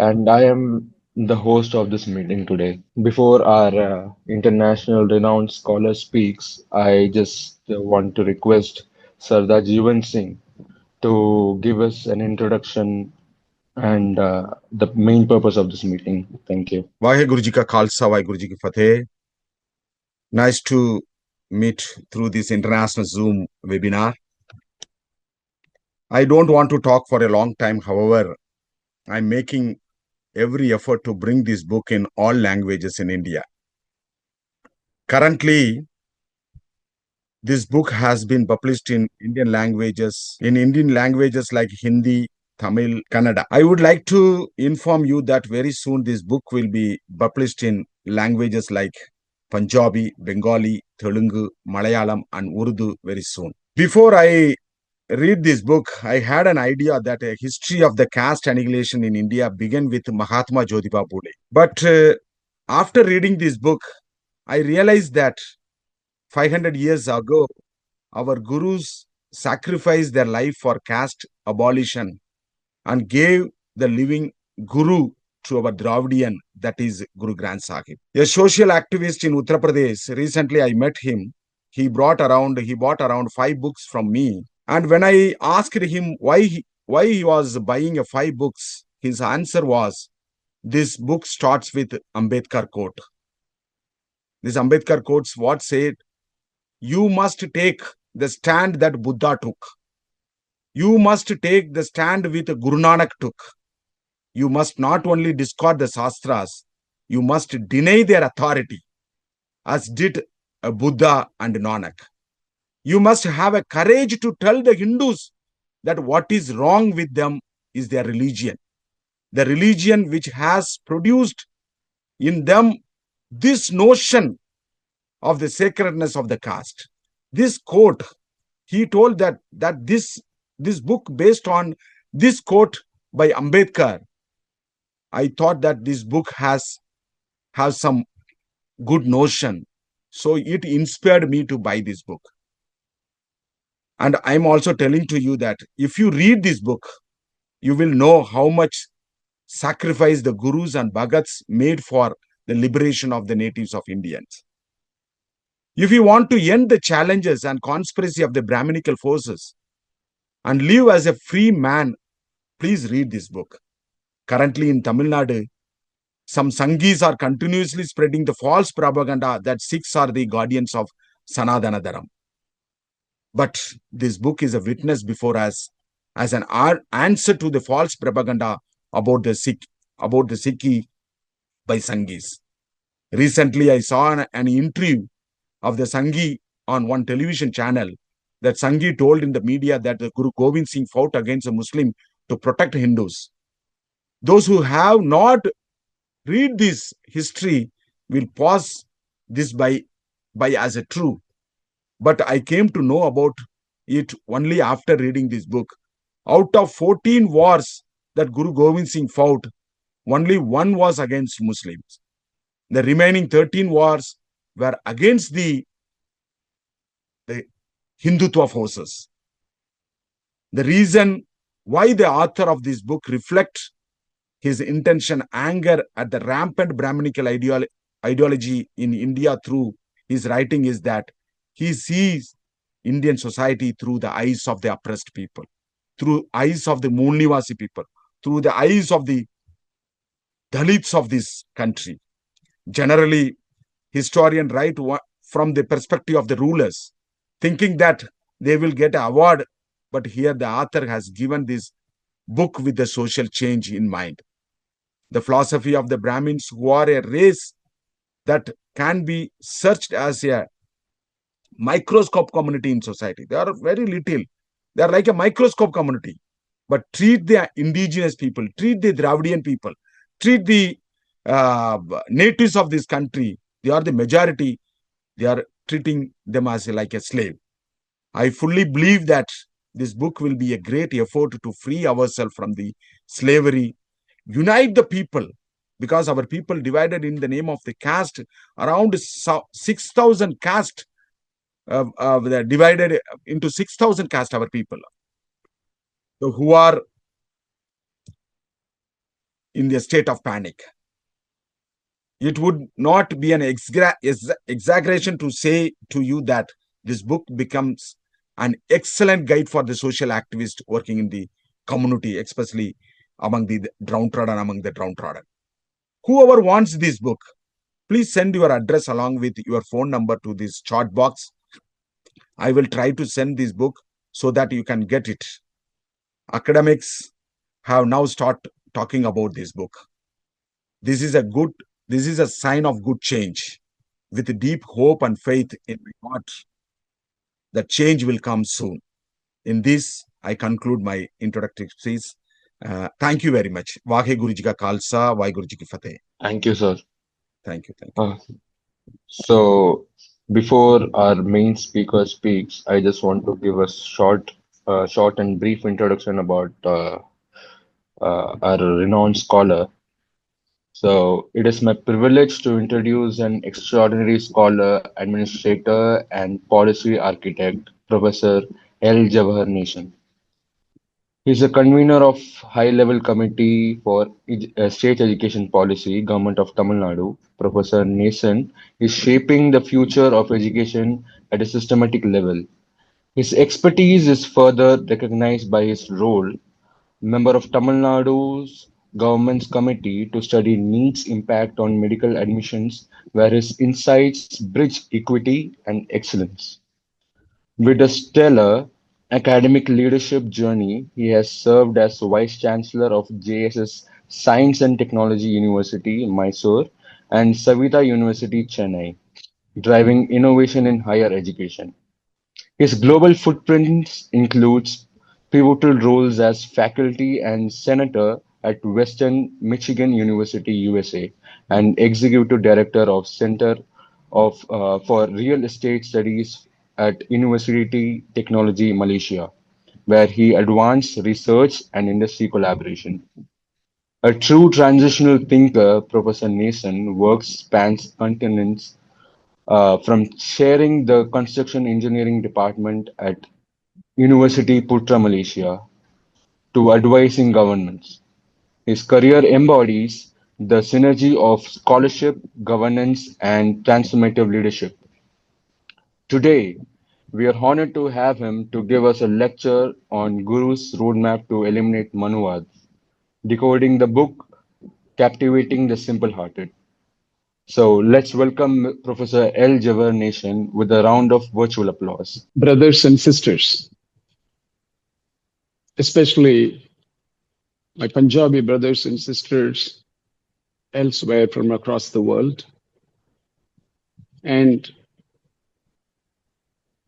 and I am the host of this meeting today. Before our international renowned scholar speaks, I just want to request Sardar Jivan Singh to give us an introduction and the main purpose of this meeting. Thank you. Waheguru Ji Ka Khalsa, Waheguru Ji Ki Fateh. Nice to meet through this international Zoom webinar. I don't want to talk for a long time. However, I'm making every effort to bring this book in all languages in India. Currently, this book has been published in Indian languages like Hindi, Tamil, Kannada. I would like to inform you that very soon this book will be published in languages like Punjabi, Bengali, Telugu, Malayalam, and Urdu very soon. Before I read this book, I had an idea that a history of the caste annihilation in India began with Mahatma Jyotiba Phule. But after reading this book, I realized that 500 years ago, our gurus sacrificed their life for caste abolition and gave the living guru to our Dravidian, that is Guru Granth Sahib. A social activist in Uttar Pradesh, recently I met him. He bought around 5 books from me. And when I asked him why he was buying 5 books, his answer was, this book starts with Ambedkar Code. This Ambedkar quotes what said, you must take the stand that Buddha took. You must take the stand with Guru Nanak took. You must not only discard the Shastras, you must deny their authority, as did Buddha and Nanak. You must have a courage to tell the Hindus that what is wrong with them is their religion. The religion which has produced in them this notion of the sacredness of the caste. This quote, he told that this book based on this quote by Ambedkar, I thought that this book has some good notion. So it inspired me to buy this book. And I'm also telling to you that if you read this book, you will know how much sacrifice the gurus and bhagats made for the liberation of the natives of Indians. If you want to end the challenges and conspiracy of the Brahminical forces and live as a free man, please read this book. Currently in Tamil Nadu, some Sanghis are continuously spreading the false propaganda that Sikhs are the guardians of Sanatana Dharam. But this book is a witness before us as an answer to the false propaganda about the Sikh by Sanghis. Recently, I saw an interview of the Sanghi on one television channel that Sanghi told in the media that the Guru Gobind Singh fought against a Muslim to protect Hindus. Those who have not read this history will pass this by as a true. But I came to know about it only after reading this book. Out of 14 wars that Guru Gobind Singh fought, only 1 was against Muslims. The remaining 13 wars were against the Hindutva forces. The reason why the author of this book reflects his intention, anger at the rampant Brahminical ideology in India through his writing is that he sees Indian society through the eyes of the oppressed people, through eyes of the Moolnivasi people, through the eyes of the Dalits of this country. Generally, historians write from the perspective of the rulers, thinking that they will get an award. But here the author has given this book with the social change in mind. The philosophy of the Brahmins, who are a race that can be searched as a microscope community in society. They are very little. They are like a microscope community. But treat the indigenous people, treat the Dravidian people, treat the natives of this country. They are the majority. They are treating them as like a slave. I fully believe that this book will be a great effort to free ourselves from the slavery, unite the people, because our people divided in the name of the caste, around 6,000 caste, divided into 6,000 caste, our people, so who are in the state of panic. It would not be an exaggeration to say to you that this book becomes an excellent guide for the social activists working in the community, especially among the downtrodden, among the downtrodden. Whoever wants this book, please send your address along with your phone number to this chat box. I will try to send this book so that you can get it. Academics have now started talking about this book. This is a sign of good change. With deep hope and faith in my heart, the change will come soon. In this, I conclude my introductory speech. Thank you very much. Vahe Guru Ji ka Khalsa, Vahe Guru Ji ki Fateh. Thank you, sir. Thank you. Uh, so, before our main speaker speaks, I just want to give a short and brief introduction about our renowned scholar. So, it is my privilege to introduce an extraordinary scholar, administrator, and policy architect, Professor L. Jawahar Nation. He is a convener of high-level committee for state education policy, Government of Tamil Nadu. Professor Nason is shaping the future of education at a systematic level. His expertise is further recognized by his role, member of Tamil Nadu's government's committee to study NEET's impact on medical admissions, where his insights bridge equity and excellence. With a stellar academic leadership journey, he has served as Vice Chancellor of JSS Science and Technology University, Mysore, and Savita University, Chennai, driving innovation in higher education. His global footprint includes pivotal roles as faculty and senator at Western Michigan University, USA, and executive director of Center for Real Estate Studies at University Technology, Malaysia, where he advanced research and industry collaboration. A true transitional thinker, Professor Nason works spans continents from chairing the construction engineering department at University Putra Malaysia to advising governments. His career embodies the synergy of scholarship, governance, and transformative leadership. Today, we are honored to have him to give us a lecture on Guru's roadmap to eliminate Manuwad, decoding the book, captivating the simple-hearted. So let's welcome Professor L. Jawahar Nation with a round of virtual applause. Brothers and sisters, especially my Punjabi brothers and sisters elsewhere from across the world, and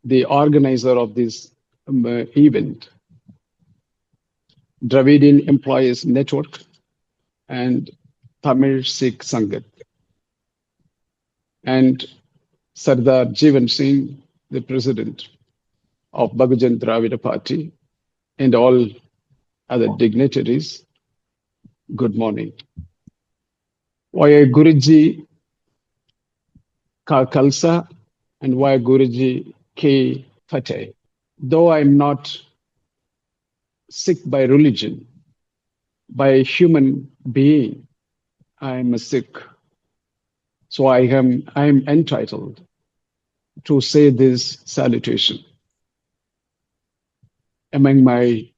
the organizer of this event, Dravidian Employees Network and Tamil Sikh Sangat, and Sardar Jivan Singh, the president of Bahujan Dravida Party, and all other dignitaries, good morning. Vaya Guruji Ka Khalsa and Vaya Guruji Ki Fateh. Though I'm not Sikh by religion, by human being, I'm a Sikh. So I am entitled to say this salutation among my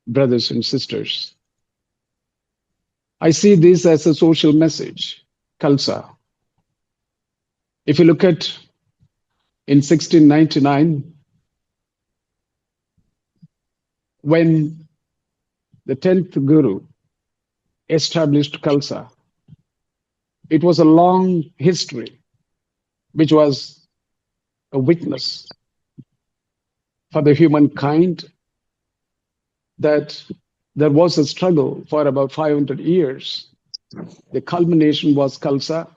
brothers and sisters. I see this as a social message, Khalsa. If you look at in 1699, when the 10th Guru established Khalsa, it was a long history, which was a witness for the humankind that there was a struggle for about 500 years. The culmination was Khalsa,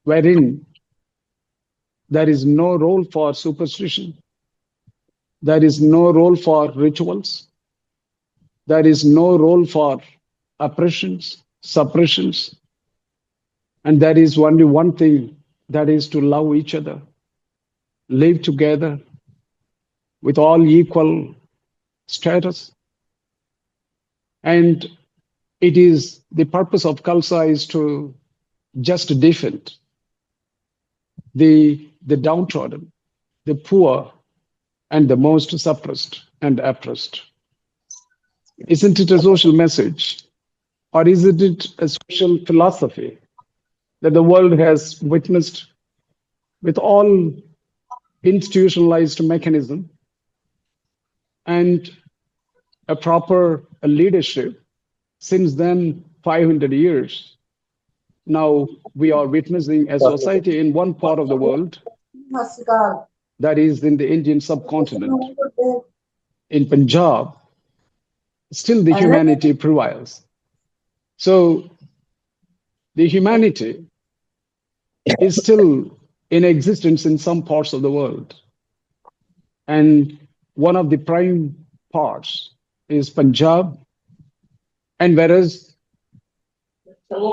wherein there is no role for superstition, there is no role for rituals, there is no role for oppressions, suppressions, and there is only one thing, that is to love each other, live together with all equal status. And it is the purpose of Khalsa is to just defend the downtrodden, the poor, and the most suppressed and oppressed. Isn't it a social message? Or is it a social philosophy that the world has witnessed with all institutionalized mechanism and a proper leadership since then 500 years? Now we are witnessing a society in one part of the world, that is in the Indian subcontinent, in Punjab, still the humanity prevails. So the humanity is still in existence in some parts of the world. And one of the prime parts is Punjab. And whereas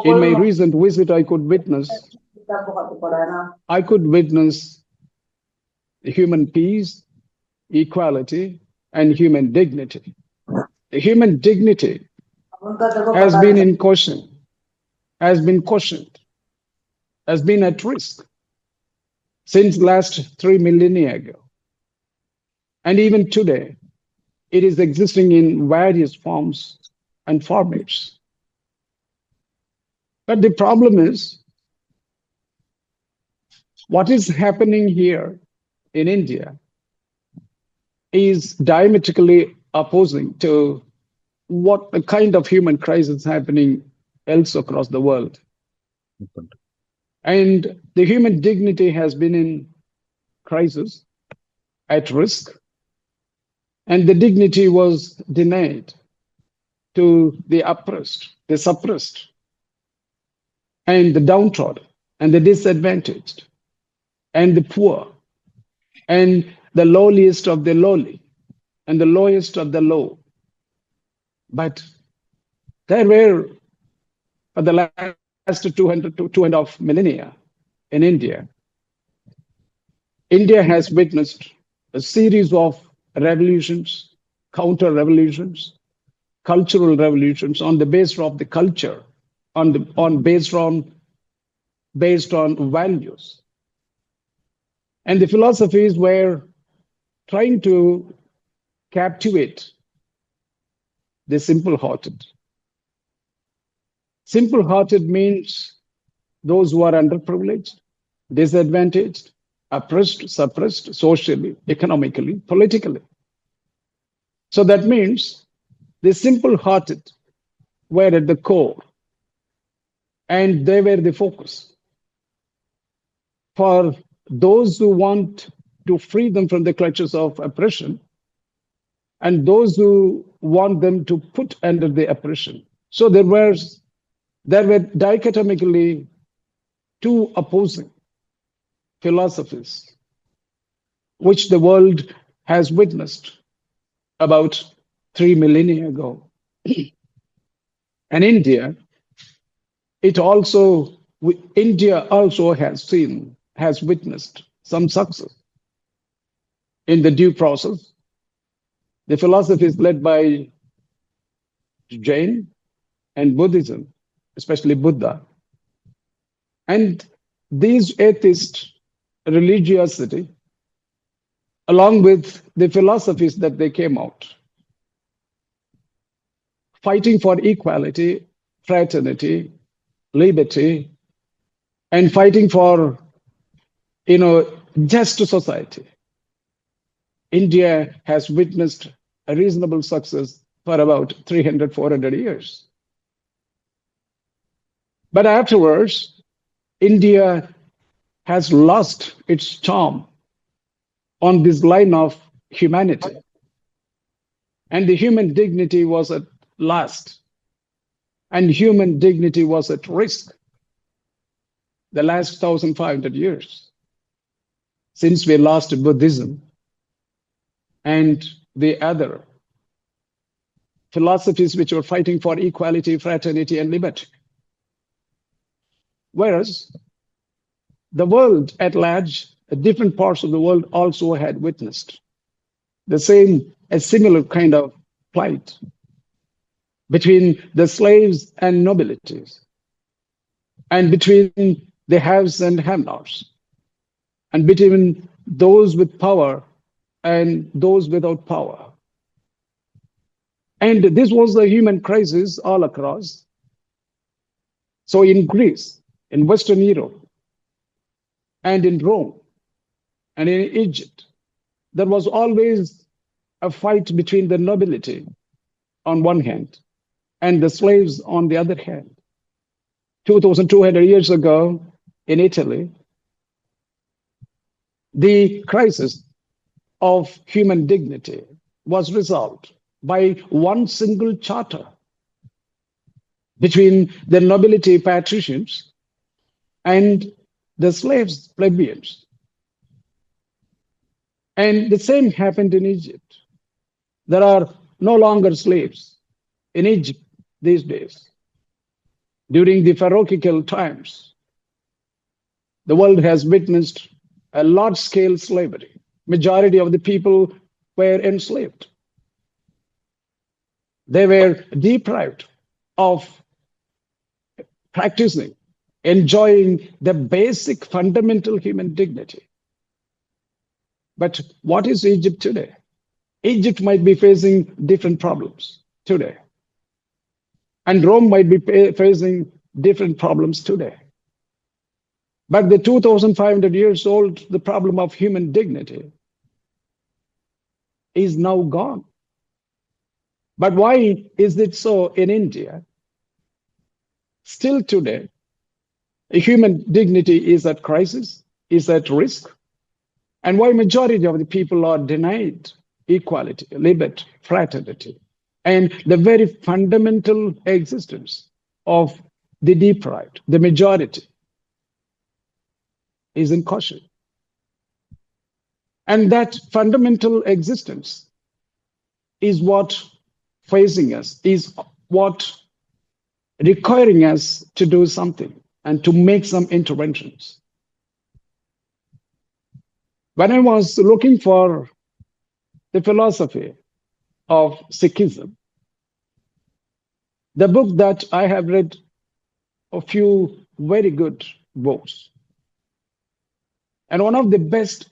in my recent visit, I could witness human peace, equality, and human dignity. The human dignity has been in question, has been questioned, has been at risk since last 3 millennia ago. And even today, it is existing in various forms and formats. But the problem is, what is happening here in India is diametrically opposing to what the kind of human crisis happening else across the world. And the human dignity has been in crisis, at risk, and the dignity was denied to the oppressed, the suppressed, and the downtrodden, and the disadvantaged, and the poor, and the lowliest of the lowly, and the lowest of the low. But there were, for the last 200 to 2.5 millennia in India, India has witnessed a series of revolutions, counter-revolutions, cultural revolutions on the basis of the culture, based on values. And the philosophies were trying to captivate the simple-hearted. Simple-hearted means those who are underprivileged, disadvantaged, oppressed, suppressed, socially, economically, politically. So that means the simple-hearted were at the core, and they were the focus. For those who want to free them from the clutches of oppression, and those who want them to put under the oppression. So there were dichotomically two opposing philosophies, which the world has witnessed about 3 millennia ago. And India also has witnessed some success in the due process. The philosophies led by Jain and Buddhism, especially Buddha. And these atheist religiosity, along with the philosophies that they came out, fighting for equality, fraternity, liberty, and fighting for, just society. India has witnessed a reasonable success for about 300, 400 years. But afterwards, India has lost its charm on this line of humanity. And the human dignity was at last. And human dignity was at risk the last 1,500 years since we lost Buddhism and the other philosophies which were fighting for equality, fraternity, and liberty. Whereas the world at large, different parts of the world also had witnessed a similar kind of plight. between the slaves and nobilities, and between the haves and have-nots, and between those with power and those without power. And this was the human crisis all across. So in Greece, in Western Europe, and in Rome, and in Egypt, there was always a fight between the nobility on one hand and the slaves on the other hand. 2,200 years ago in Italy, the crisis of human dignity was resolved by one single charter between the nobility patricians and the slaves plebeians. And the same happened in Egypt. There are no longer slaves in Egypt these days. During the Pharaohical times, the world has witnessed a large-scale slavery. Majority of the people were enslaved. They were deprived of practicing, enjoying the basic fundamental human dignity. But what is Egypt today? Egypt might be facing different problems today. And Rome might be facing different problems today. But the 2,500 years old, the problem of human dignity is now gone. But why is it so in India? Still today, human dignity is at crisis, is at risk. And why majority of the people are denied equality, liberty, fraternity, and the very fundamental existence of the deprived, the majority, is in caution. And that fundamental existence is what facing us, is what requiring us to do something and to make some interventions. When I was looking for the philosophy of Sikhism, the book that I have read, a few very good books, and one of the best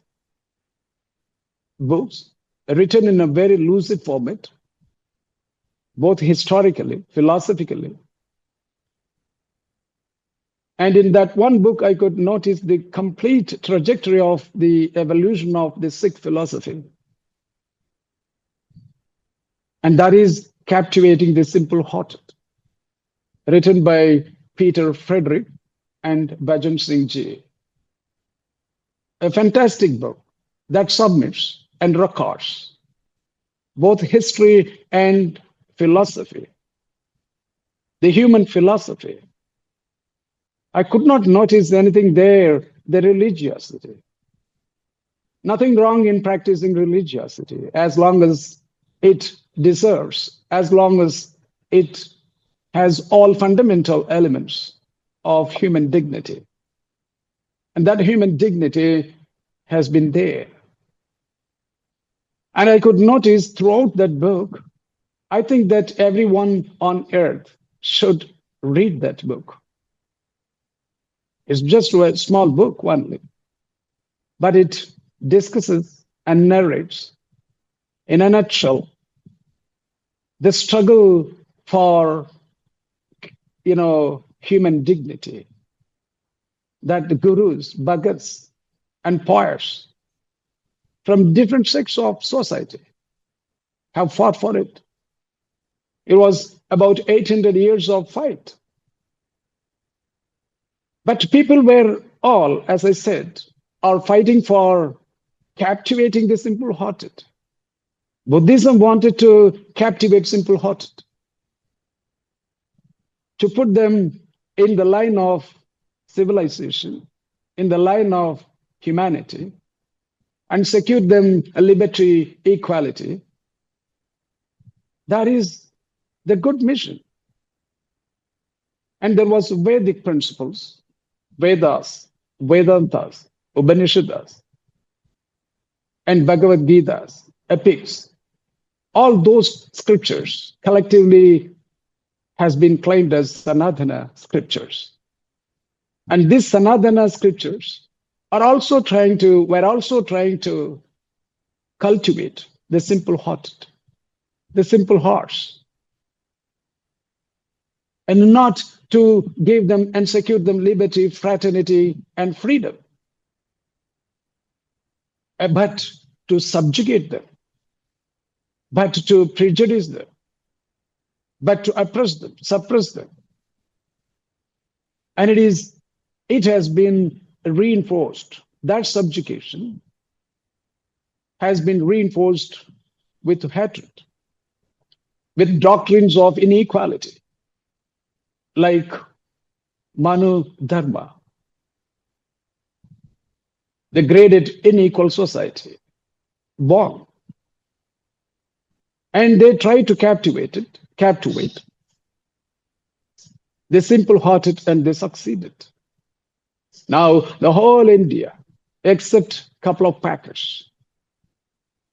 books written in a very lucid format, both historically, philosophically. And in that one book, I could notice the complete trajectory of the evolution of the Sikh philosophy. And that is Captivating the Simple-Hearted, written by Peter Frederick and Bhajan Singh Ji. A fantastic book that submits and records both history and philosophy, the human philosophy. I could not notice anything there, the religiosity. Nothing wrong in practicing religiosity as long as it deserves, as long as it has all fundamental elements of human dignity. And that human dignity has been there. And I could notice throughout that book, I think that everyone on earth should read that book. It's just a small book only, but it discusses and narrates in a nutshell the struggle for, human dignity that the gurus, bhagats, and poets from different sects of society have fought for it. It was about 800 years of fight. But people were all, as I said, are fighting for captivating the simple-hearted. Buddhism wanted to captivate simple-hearted, to put them in the line of civilization, in the line of humanity, and secure them a liberty, equality. That is the good mission. And there was Vedic principles, Vedas, Vedantas, Upanishads, and Bhagavad Gita's, epics. All those scriptures collectively has been claimed as Sanatana scriptures. And these Sanatana scriptures were also trying to cultivate the simple-hearted, the simple hearts, and not to give them and secure them liberty, fraternity, and freedom, but to subjugate them, but to prejudice them, but to oppress them, suppress them. And it has been reinforced. That subjugation has been reinforced with hatred, with doctrines of inequality, like Manu Dharma, the graded unequal society, born. And they try to captivate the simple-hearted, and they succeeded. Now, the whole India, except a couple of packers,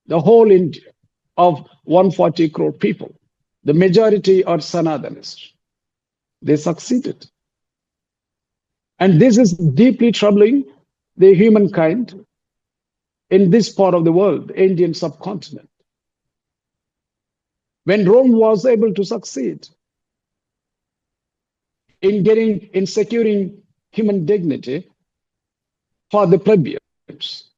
the whole India of 140 crore people, the majority are Sanatanists. They succeeded. And this is deeply troubling the humankind in this part of the world, the Indian subcontinent. When Rome was able to succeed in securing human dignity for the plebeians,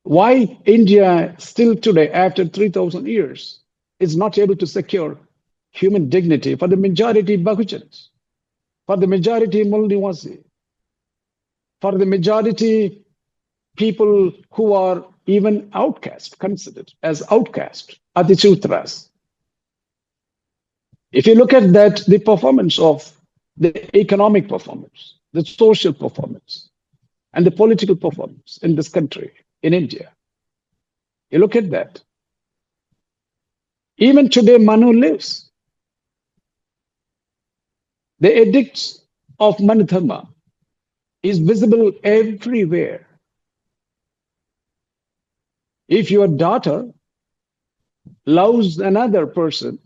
why India still today, after 3,000 years, is not able to secure human dignity for the majority Bahujans, for the majority Mulnivasi, for the majority people who are even outcast, considered as outcast, Atichutras. If you look at that, the performance of the economic performance, the social performance, and the political performance in this country, in India, you look at that. Even today, Manu lives. The edicts of Manudharma is visible everywhere. If your daughter loves another person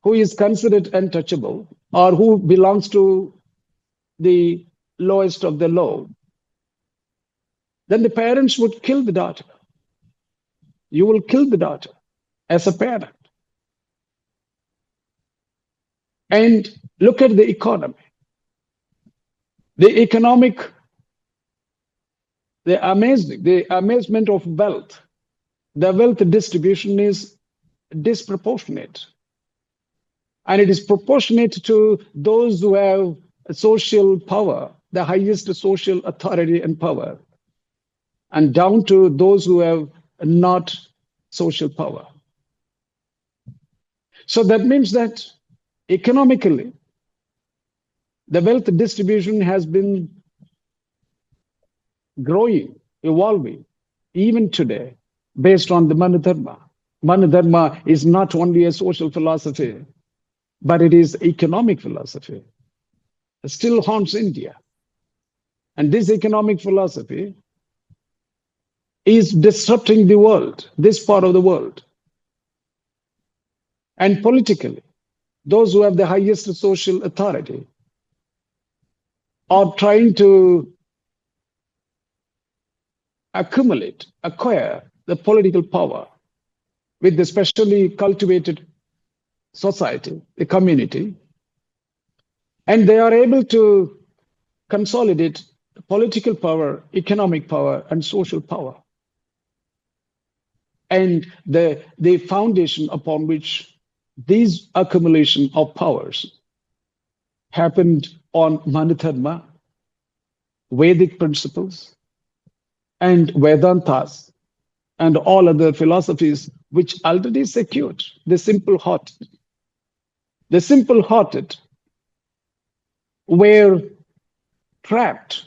who is considered untouchable or who belongs to the lowest of the low, then the parents would kill the daughter. You will kill the daughter as a parent. And look at the economy. The amazement of wealth. The wealth distribution is disproportionate. And it is proportionate to those who have social power, the highest social authority and power, and down to those who have not social power. So that means that economically, the wealth distribution has been growing, evolving, even today, based on the Manudharma. Manudharma is not only a social philosophy, but it is economic philosophy. It still haunts India. And this economic philosophy is disrupting the world, this part of the world. And politically, those who have the highest social authority are trying to acquire the political power with the specially cultivated society, the community, and they are able to consolidate political power, economic power, and social power. And the foundation upon which these accumulation of powers happened on Manudharma, Vedic principles, and Vedantas, and all other philosophies which already secured the simple-hearted. The simple-hearted were trapped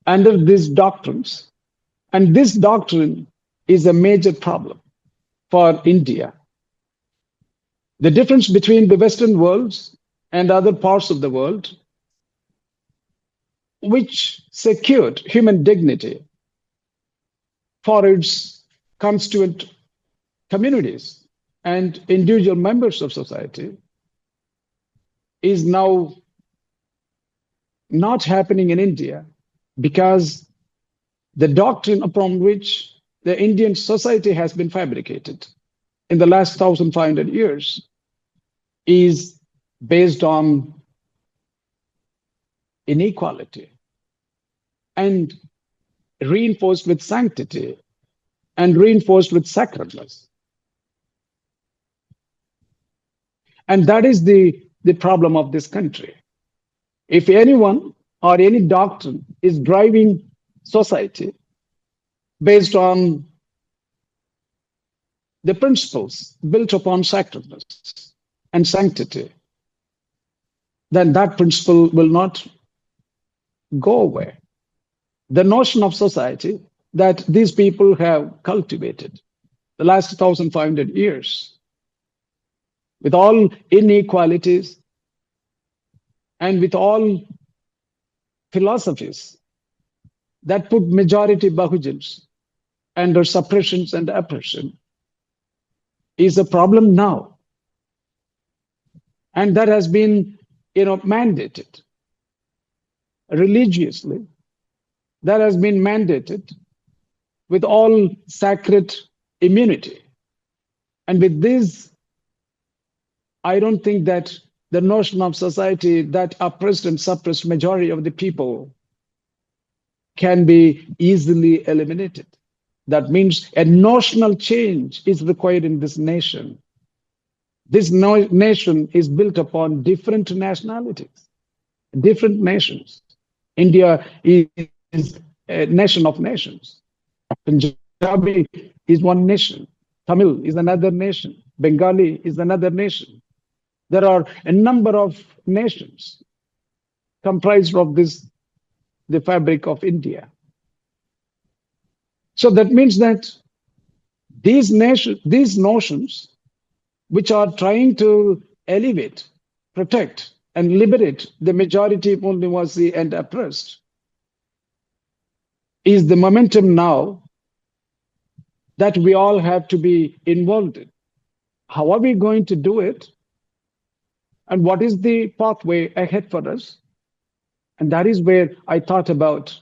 under these doctrines, and this doctrine is a major problem for India. The difference between the Western worlds and other parts of the world, which secured human dignity for its constituent communities and individual members of society is now not happening in India because the doctrine upon which the Indian society has been fabricated in the last 1,500 years is based on inequality and reinforced with sanctity and reinforced with sacredness. And that is the problem of this country. If anyone or any doctrine is driving society based on the principles built upon sacredness and sanctity, then that principle will not go away. The notion of society that these people have cultivated the last 1,500 years, with all inequalities and with all philosophies that put majority Bahujans under suppressions and oppression, is a problem now. And that has been, mandated religiously. That has been mandated with all sacred immunity. And with this, I don't think that the notion of society that oppressed and suppressed majority of the people can be easily eliminated. That means a notional change is required in this nation. This nation is built upon different nationalities, different nations. India is a nation of nations. Punjabi is one nation. Tamil is another nation. Bengali is another nation. There are a number of nations comprised of the fabric of India. So that means that these notions, which are trying to elevate, protect, and liberate the majority of Nivasi and oppressed, is the momentum now that we all have to be involved in. How are we going to do it? And what is the pathway ahead for us? And that is where I thought about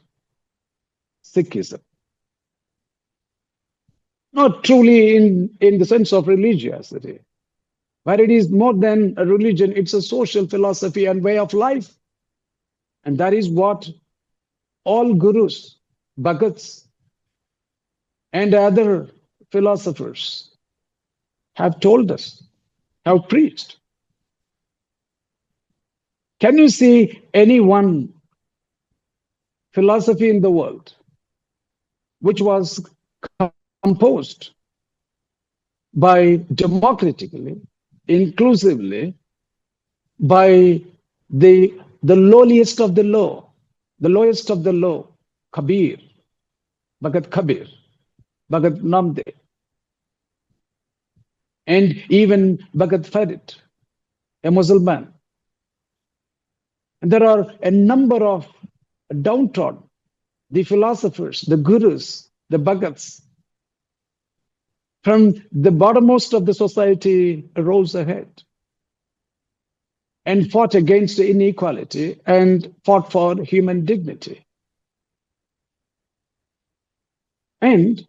Sikhism. Not truly in the sense of religiosity, but it is more than a religion. It's a social philosophy and way of life. And that is what all gurus, bhagats, and other philosophers have told us, have preached. Can you see any one philosophy in the world which was composed by democratically, inclusively, by the lowliest of the low, Kabir, Bhagat Kabir, Bhagat Namdev, and even Bhagat Farid, a Muslim. And there are a number of downtrodden, the philosophers, the gurus, the bhagats, from the bottommost of the society rose ahead and fought against inequality and fought for human dignity. And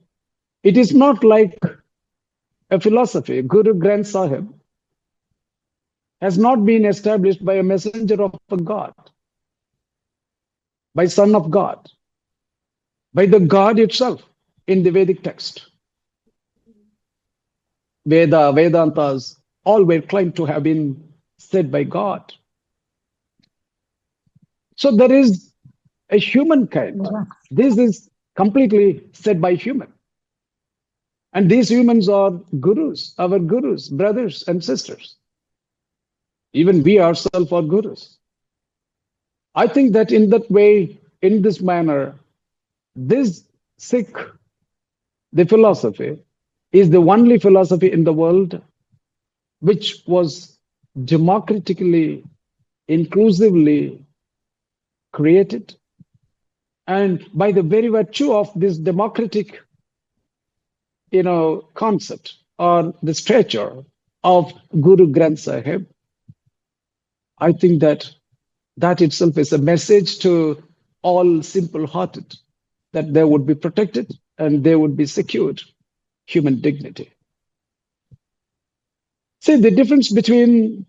it is not like a philosophy. Guru Granth Sahib has not been established by a messenger of a God, by Son of God, by the God itself in the Vedic text. Vedantas all were claimed to have been said by God. So there is a humankind. This is completely said by human. And these humans are gurus, our gurus, brothers and sisters. Even we ourselves are gurus. I think that in that way, in this manner, this Sikh, the philosophy, is the only philosophy in the world which was democratically, inclusively created. And by the very virtue of this democratic, concept, or the stature of Guru Granth Sahib, I think that that itself is a message to all simple-hearted, that they would be protected and they would be secured human dignity. See, the difference between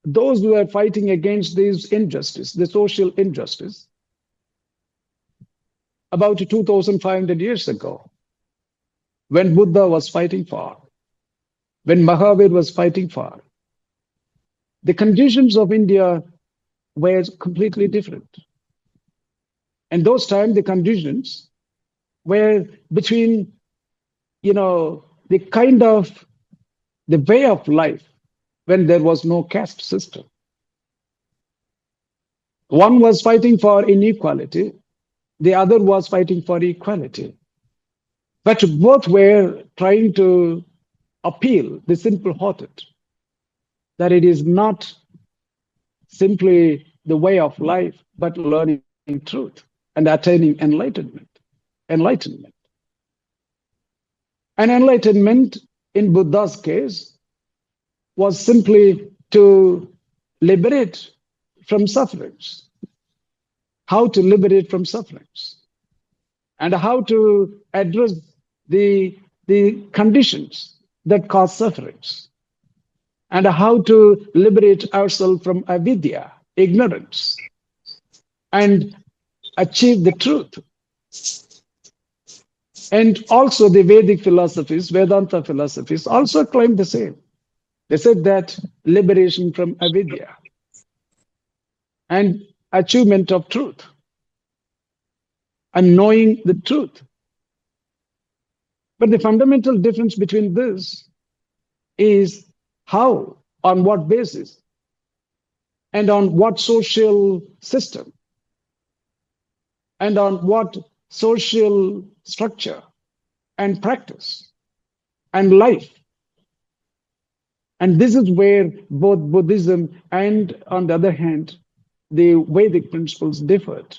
those who are fighting against these injustice, the social injustice, about 2,500 years ago, when Buddha was fighting for, when Mahavir was fighting for, the conditions of India were completely different. And those times, the conditions were between, the kind of the way of life when there was no caste system. One was fighting for inequality, the other was fighting for equality. But both were trying to appeal the simple-hearted, that it is not simply the way of life, but learning truth and attaining enlightenment. And enlightenment, in Buddha's case, was simply to liberate from sufferings. How to liberate from sufferings, and how to address the conditions that cause sufferings, and how to liberate ourselves from avidya, ignorance, and achieve the truth. And also the Vedic philosophies, Vedanta philosophies also claim the same. They said that liberation from avidya and achievement of truth and knowing the truth. But the fundamental difference between this is how, on what basis, and on what social system, and on what social structure and practice and life. And this is where both Buddhism and, on the other hand, the Vedic principles differed.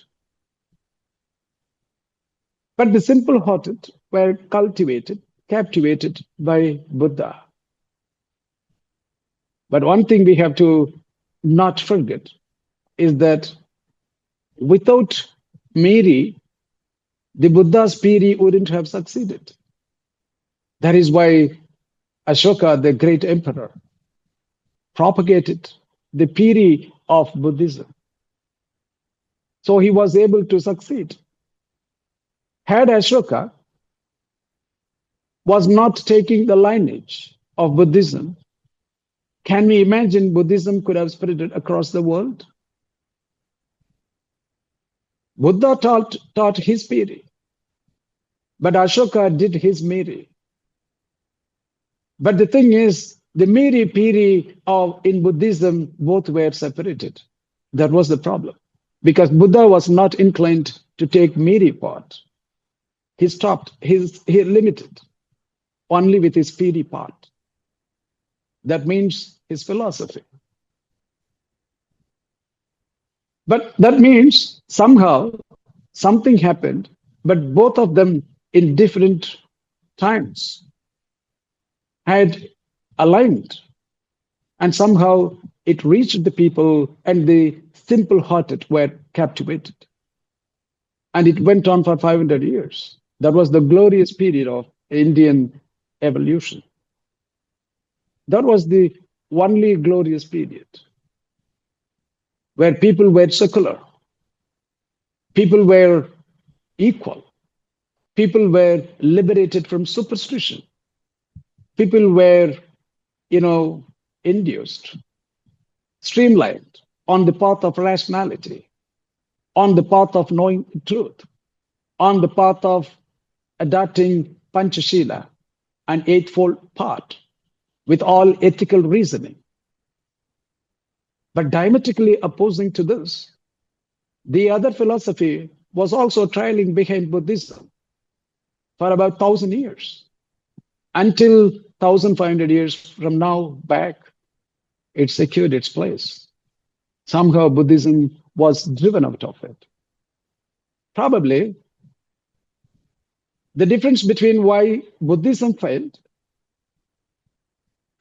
But the simple-hearted were captivated by Buddha. But one thing we have to not forget is that without Miri, the Buddha's Piri wouldn't have succeeded. That is why Ashoka, the great emperor, propagated the Piri of Buddhism. So he was able to succeed. Had Ashoka was not taking the lineage of Buddhism, can we imagine Buddhism could have spread across the world? Buddha taught his Piri, but Ashoka did his Miri. But the thing is, the Miri Piri in Buddhism both were separated. That was the problem, because Buddha was not inclined to take Miri part. He limited only with his Piri part. That means his philosophy. But that means somehow something happened, but both of them in different times had aligned, and somehow it reached the people, and the simple-hearted were captivated. And it went on for 500 years. That was the glorious period of Indian evolution. That was the only glorious period where people were secular, people were equal, people were liberated from superstition, people were, induced, streamlined on the path of rationality, on the path of knowing truth, on the path of adopting Panchashila, an eightfold path, with all ethical reasoning. But diametrically opposing to this, the other philosophy was also trailing behind Buddhism for about 1,000 years. Until 1,500 years from now back, it secured its place. Somehow Buddhism was driven out of it. Probably the difference between why Buddhism failed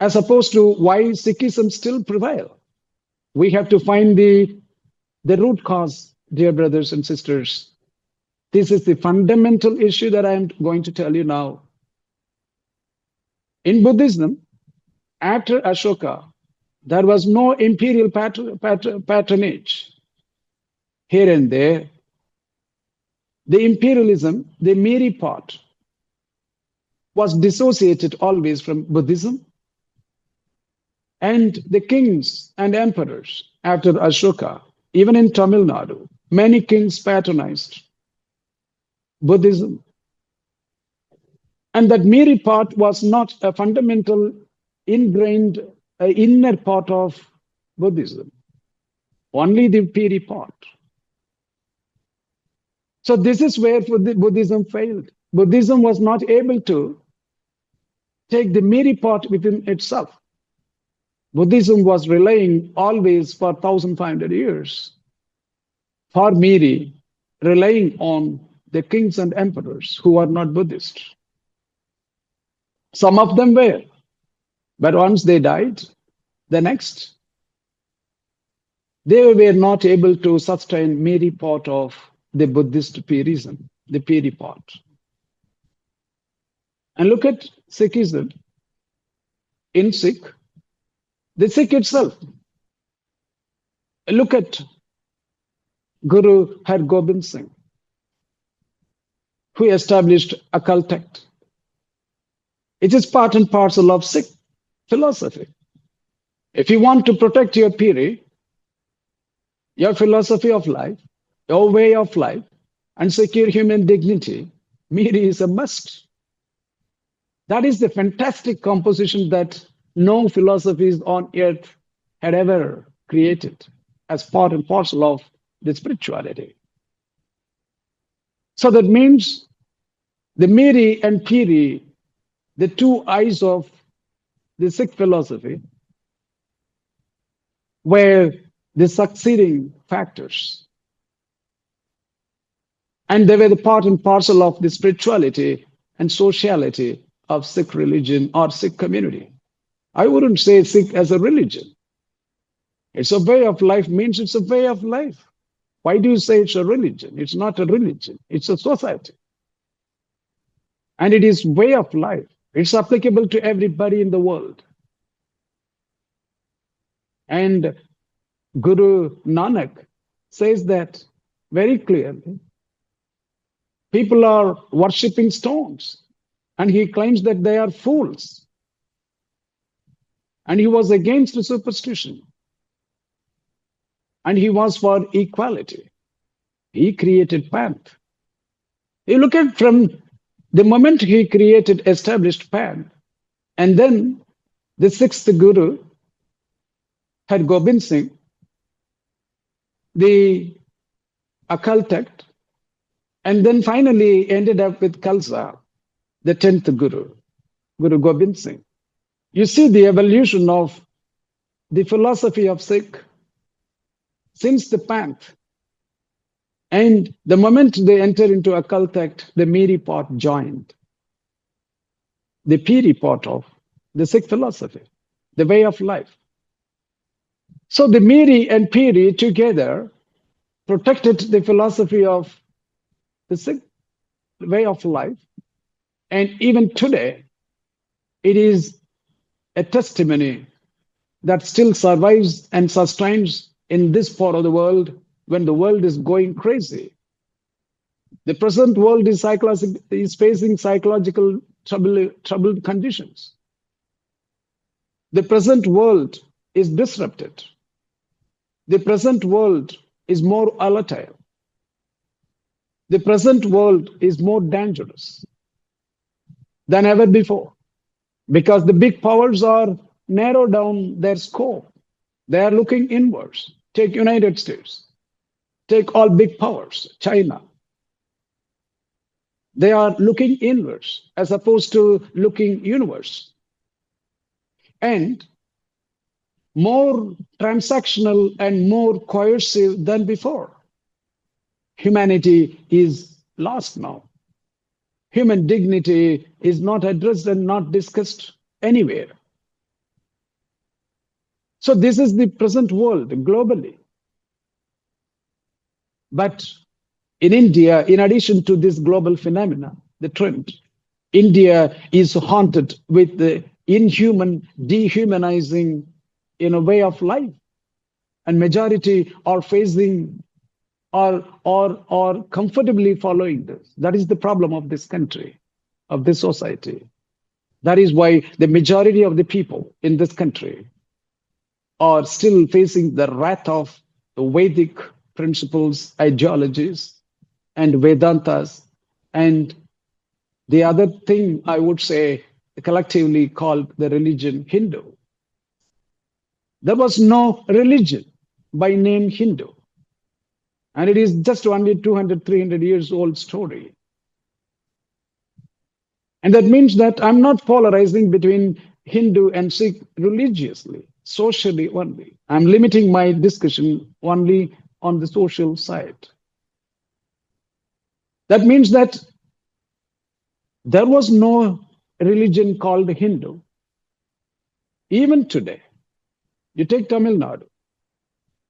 as opposed to why Sikhism still prevail. We have to find the root cause, dear brothers and sisters. This is the fundamental issue that I am going to tell you now. In Buddhism, after Ashoka, there was no imperial patronage. Here and there, the imperialism, the Miri part, was dissociated always from Buddhism. And the kings and emperors after Ashoka, even in Tamil Nadu, many kings patronized Buddhism. And that Miri part was not a fundamental, ingrained, inner part of Buddhism, only the Piri part. So this is where Buddhism failed. Buddhism was not able to take the Miri part within itself. Buddhism was relying always for 1,500 years for Miri, relying on the kings and emperors who are not Buddhist. Some of them were, but once they died, the next, they were not able to sustain Miri part of the Buddhist Pirism, the Piri part. And look at Sikhism. In Sikh, the Sikh itself. Look at Guru Har Gobind Singh, who established a cult. It is part and parcel of Sikh philosophy. If you want to protect your Piri, your philosophy of life, your way of life, and secure human dignity, Miri is a must. That is the fantastic composition that no philosophies on earth had ever created as part and parcel of the spirituality. So that means the Miri and Piri, the two eyes of the Sikh philosophy, were the succeeding factors. And they were the part and parcel of the spirituality and sociality of Sikh religion or Sikh community. I wouldn't say Sikh as a religion. It's a way of life, means it's a way of life. Why do you say it's a religion? It's not a religion, it's a society. And it is way of life. It's applicable to everybody in the world. And Guru Nanak says that very clearly. People are worshipping stones, and he claims that they are fools. And he was against superstition. And he was for equality. He created Panth. You look at from the moment he established Panth, and then the sixth Guru had Gobind Singh, the occultect, and then finally ended up with Khalsa, the 10th Guru, Guru Gobind Singh. You see the evolution of the philosophy of Sikh since the Panth. And the moment they enter into occultect, the Miri part joined. The Piri part of the Sikh philosophy, the way of life. So the Miri and Piri together protected the philosophy of the Sikh way of life. And even today, it is a testimony that still survives and sustains in this part of the world when the world is going crazy. The present world is facing psychological troubled conditions. The present world is disrupted. The present world is more volatile. The present world is more dangerous than ever before because the big powers are narrowed down their scope. They are looking inwards. Take United States. Take all big powers, China. They are looking inwards as opposed to looking inwards. And more transactional and more coercive than before. Humanity is lost now. Human dignity is not addressed and not discussed anywhere. So this is the present world globally. But in India, in addition to this global phenomena, the trend, India is haunted with the inhuman, dehumanizing way of life. And majority are facing or comfortably following this. That is the problem of this country, of this society. That is why the majority of the people in this country are still facing the wrath of the Vedic principles, ideologies, and Vedantas, and the other thing I would say collectively called the religion Hindu. There was no religion by name Hindu. And it is just only 200, 300 years old story. And that means that I'm not polarizing between Hindu and Sikh religiously, socially only. I'm limiting my discussion only on the social side. That means that there was no religion called Hindu. Even today, you take Tamil Nadu.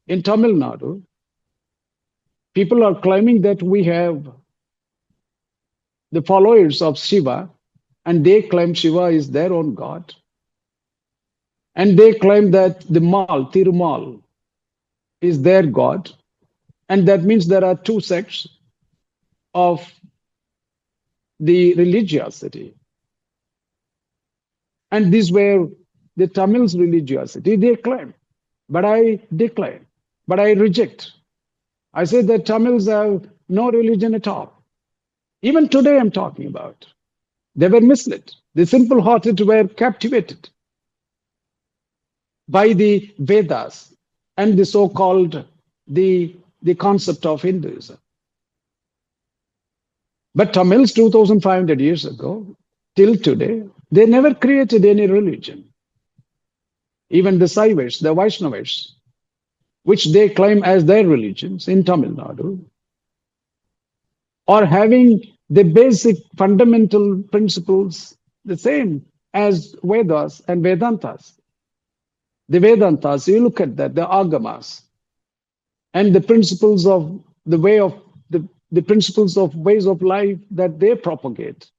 In Tamil Nadu, people are claiming that we have the followers of Shiva, and they claim Shiva is their own god. And they claim that the Mal, Tirumal, is their god. And that means there are two sects of the religiosity. And these were the Tamils' religiosity, they claim. But I decline, but I reject. I say that Tamils have no religion at all. Even today I'm talking about. They were misled. The simple-hearted were captivated by the Vedas and the so-called the concept of Hinduism. But Tamils 2,500 years ago, till today, they never created any religion. Even the Saivas, the Vaishnavas, which they claim as their religions in Tamil Nadu, are having the basic fundamental principles the same as Vedas and Vedantas. The Vedantas, you look at that, the Agamas, and the principles of the way of the principles of ways of life that they propagate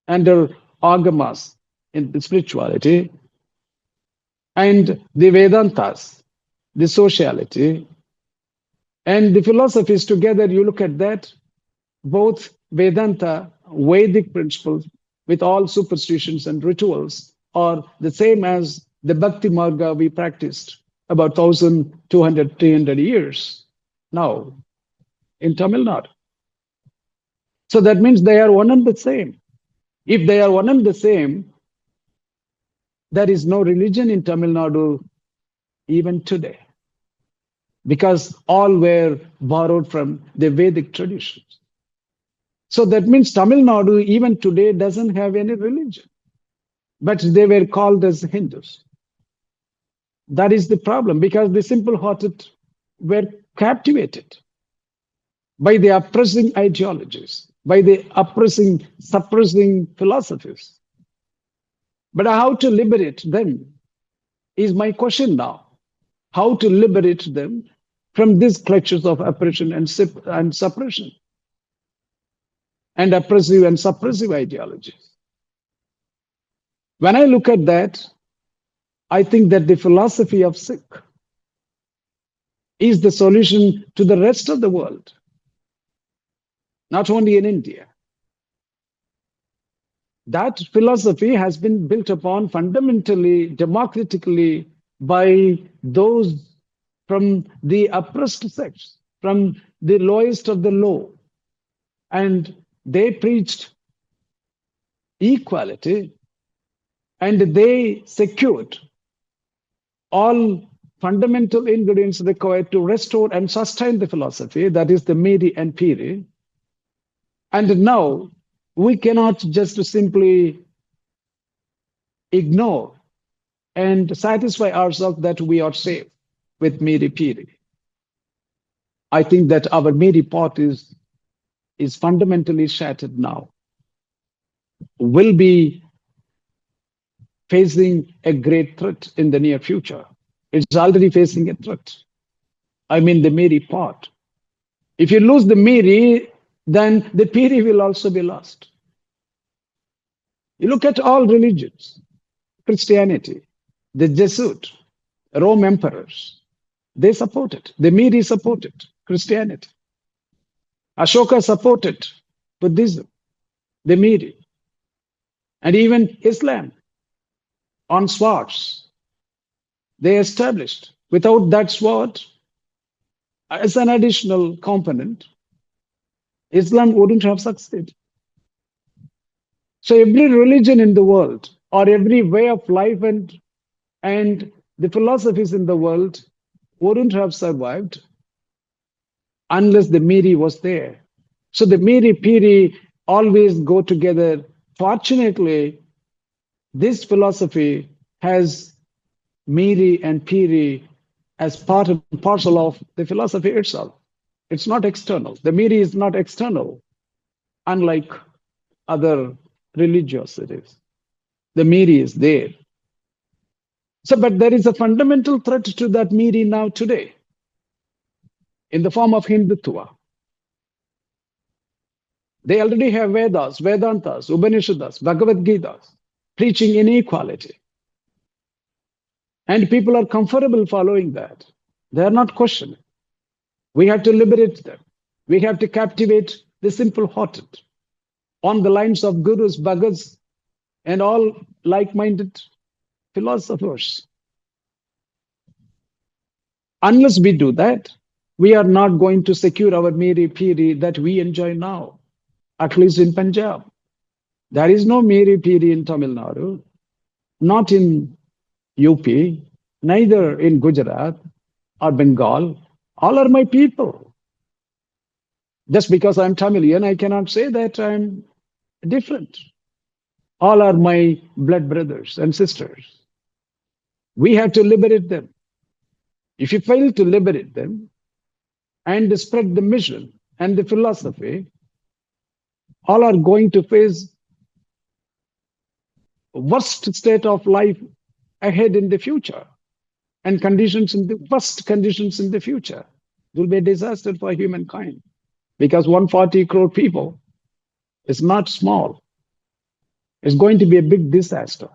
under Agamas in the spirituality, and the Vedantas, the sociality, and the philosophies together, you look at that, both Vedanta, Vedic principles with all superstitions and rituals are the same as the Bhakti Marga we practiced about 1,200, 300 years now in Tamil Nadu. So that means they are one and the same. If they are one and the same, there is no religion in Tamil Nadu even today, because all were borrowed from the Vedic traditions. So that means Tamil Nadu even today doesn't have any religion, but they were called as Hindus. That is the problem, because the simple-hearted were captivated by the oppressing ideologies, by the oppressing, suppressing philosophies. But how to liberate them is my question now. How to liberate them from these clutches of oppression and suppression, and oppressive and suppressive ideologies. When I look at that, I think that the philosophy of Sikh is the solution to the rest of the world, not only in India. That philosophy has been built upon fundamentally, democratically by those from the oppressed sects, from the lowest of the low. And they preached equality, and they secured all fundamental ingredients required to restore and sustain the philosophy, that is the Miri and Piri. And now we cannot just simply ignore and satisfy ourselves that we are safe with Miri Piri. I think that our Miri pot is fundamentally shattered now, will be facing a great threat in the near future. It's already facing a threat. I mean the Miri part. If you lose the Miri, then the Piri will also be lost. You look at all religions, Christianity, the Jesuit, Rome emperors, they supported. The Miri supported Christianity. Ashoka supported Buddhism, the Miri, and even Islam on swords. They established. Without that sword, as an additional component, Islam wouldn't have succeeded. So every religion in the world, or every way of life and the philosophies in the world wouldn't have survived unless the Miri was there. So the Miri Piri always go together. Fortunately, this philosophy has Miri and Piri as part and parcel of the philosophy itself. It's not external. The Miri is not external, unlike other religiosities. The Miri is there. So, but there is a fundamental threat to that Miri now today in the form of Hindutva. They already have Vedas, Vedantas, Upanishads, Bhagavad Gitas, preaching inequality. And people are comfortable following that. They are not questioning. We have to liberate them. We have to captivate the simple-hearted on the lines of gurus, bhagats, and all like-minded philosophers. Unless we do that, we are not going to secure our Miri Piri that we enjoy now, at least in Punjab. There is no Miri Piri in Tamil Nadu, not in UP, neither in Gujarat or Bengal. All are my people. Just because I'm Tamilian, I cannot say that I'm different. All are my blood brothers and sisters. We have to liberate them. If you fail to liberate them and spread the mission and the philosophy, all are going to face worst state of life ahead in the future, and conditions in the worst conditions in the future. It will be a disaster for humankind, because 140 crore people is not small. It's going to be a big disaster.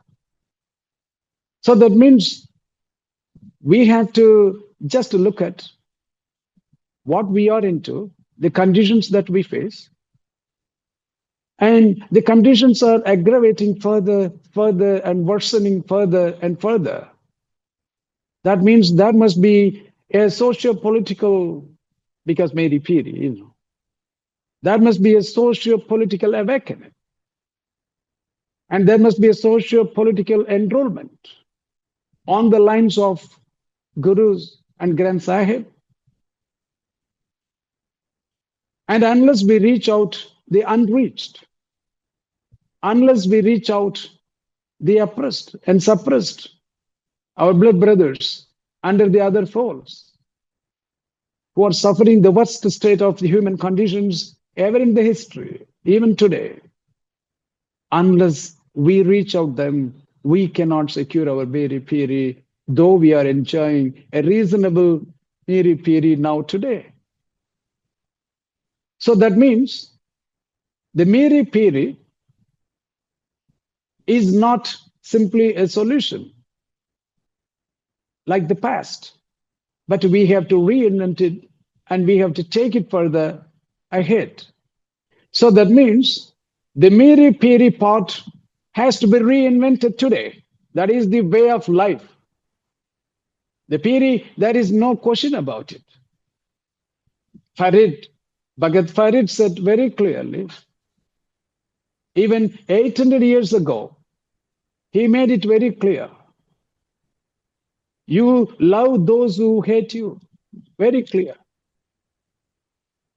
So that means we have to just look at what we are into, the conditions that we face, and the conditions are aggravating further, and worsening further and further. That means there must be a socio-political, because Mary Piri, there must be a socio-political awakening. And there must be a socio-political enrollment on the lines of Gurus and Granth Sahib. And unless we reach out the unreached, unless we reach out the oppressed and suppressed, our blood brothers under the other folds, who are suffering the worst state of the human conditions ever in the history, even today, unless we reach out them, we cannot secure our Miri Piri, though we are enjoying a reasonable Miri Piri now today. So that means the Miri Piri is not simply a solution like the past, but we have to reinvent it and we have to take it further ahead. So that means the Miri Piri part has to be reinvented today. That is the way of life. The Piri, there is no question about it. Farid, Bhagat Farid said very clearly, even 800 years ago, he made it very clear. You love those who hate you. Very clear.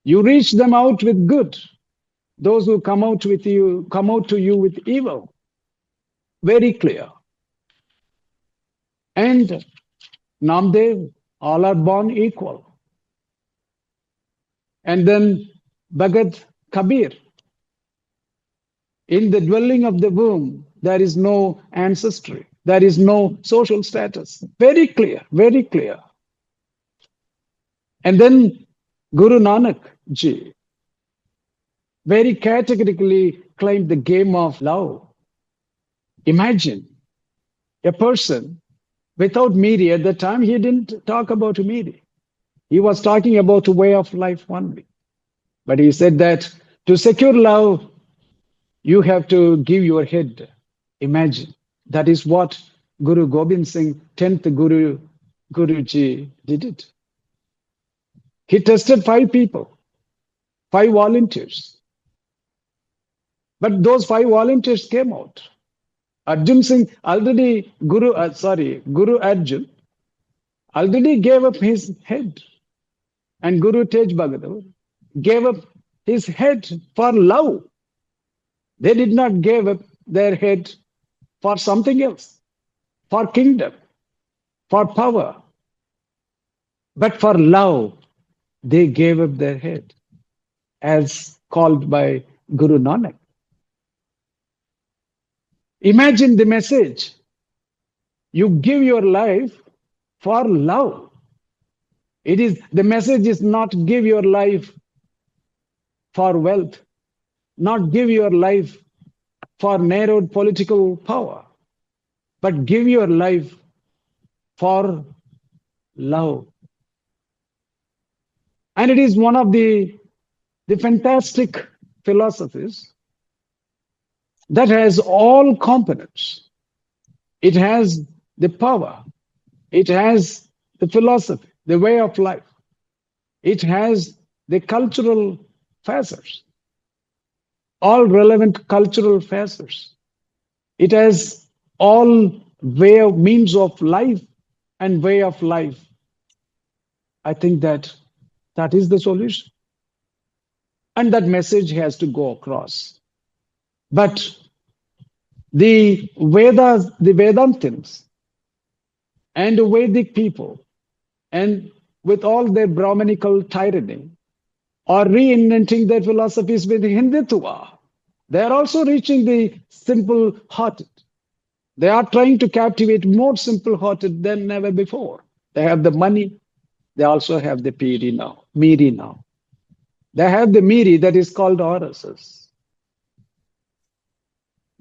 You reach them out with good. Those who come out to you with evil. Very clear. And Namdev, all are born equal. And then Bhagat Kabir, in the dwelling of the womb, there is no ancestry. There is no social status. Very clear, very clear. And then Guru Nanak Ji very categorically claimed the game of love. Imagine a person without Miri. At the time, he didn't talk about Miri. He was talking about a way of life only. But he said that to secure love, you have to give your head. Imagine. That is what Guru Gobind Singh, 10th Guruji, did it. He tested 5 people, 5 volunteers. But those 5 volunteers came out. Arjun Singh already, Guru Arjun already gave up his head. And Guru Tej Bahadur gave up his head for love. They did not give up their head for something else, for kingdom, for power. But for love, they gave up their head, as called by Guru Nanak. Imagine the message. You give your life for love. The message is not give your life for wealth, not give your life for narrowed political power, but give your life for love. And it is one of the fantastic philosophies that has all components. It has the power. It has the philosophy, the way of life. It has the cultural facets, all relevant cultural facets. It has all means of life and way of life. I think that is the solution. And that message has to go across. But the Vedas, the Vedantins, and the Vedic people, and with all their Brahmanical tyranny, are reinventing their philosophies with Hindutva. They are also reaching the simple-hearted. They are trying to captivate more simple-hearted than ever before. They have the money. They also have the Miri now. They have the Miri that is called RSS.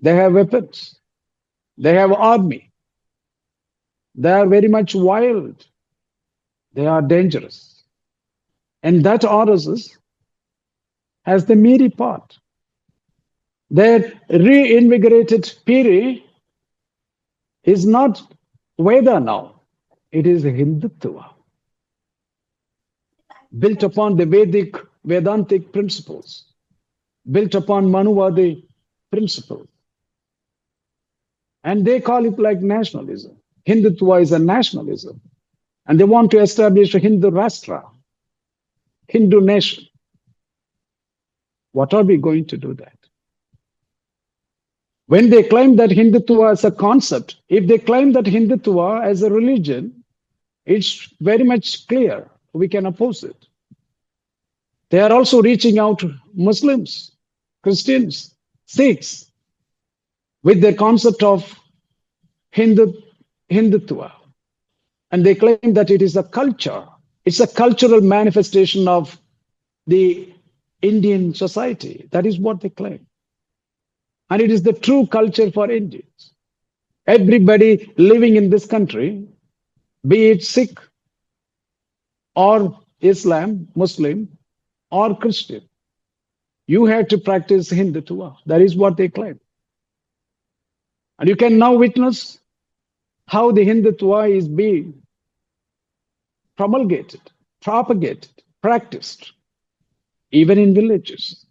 They have weapons. They have army. They are very much wild. They are dangerous. And that RSS has the Miri part. Their reinvigorated Piri is not Veda now. It is Hindutva. Built upon the Vedantic principles. Built upon Manuwadi principles. And they call it like nationalism. Hindutva is a nationalism. And they want to establish a Hindu Rashtra, Hindu nation. What are we going to do that? When they claim that Hindutva as a concept, if they claim that Hindutva as a religion, it's very much clear we can oppose it. They are also reaching out to Muslims, Christians, Sikhs, with their concept of Hindutva. And they claim that it is a culture. It's a cultural manifestation of the Indian society. That is what they claim. And it is the true culture for Indians. Everybody living in this country, be it Sikh or Islam, Muslim or Christian, you have to practice Hindutva. That is what they claim. And you can now witness how the Hindutva is being promulgated, propagated, practiced, even in villages.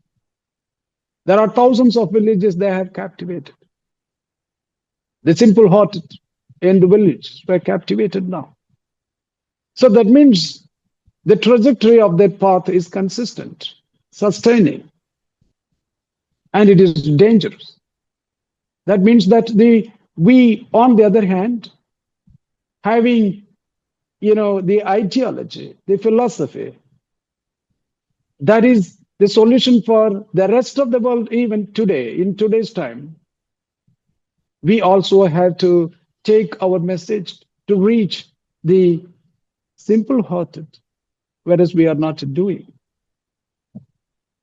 There are thousands of villages they have captivated. The simple-hearted in the village were captivated now. So that means the trajectory of that path is consistent, sustaining, and it is dangerous. That means that we, on the other hand, having, the ideology, the philosophy, that is the solution for the rest of the world even today, in today's time. We also have to take our message to reach the simple-hearted, whereas we are not doing.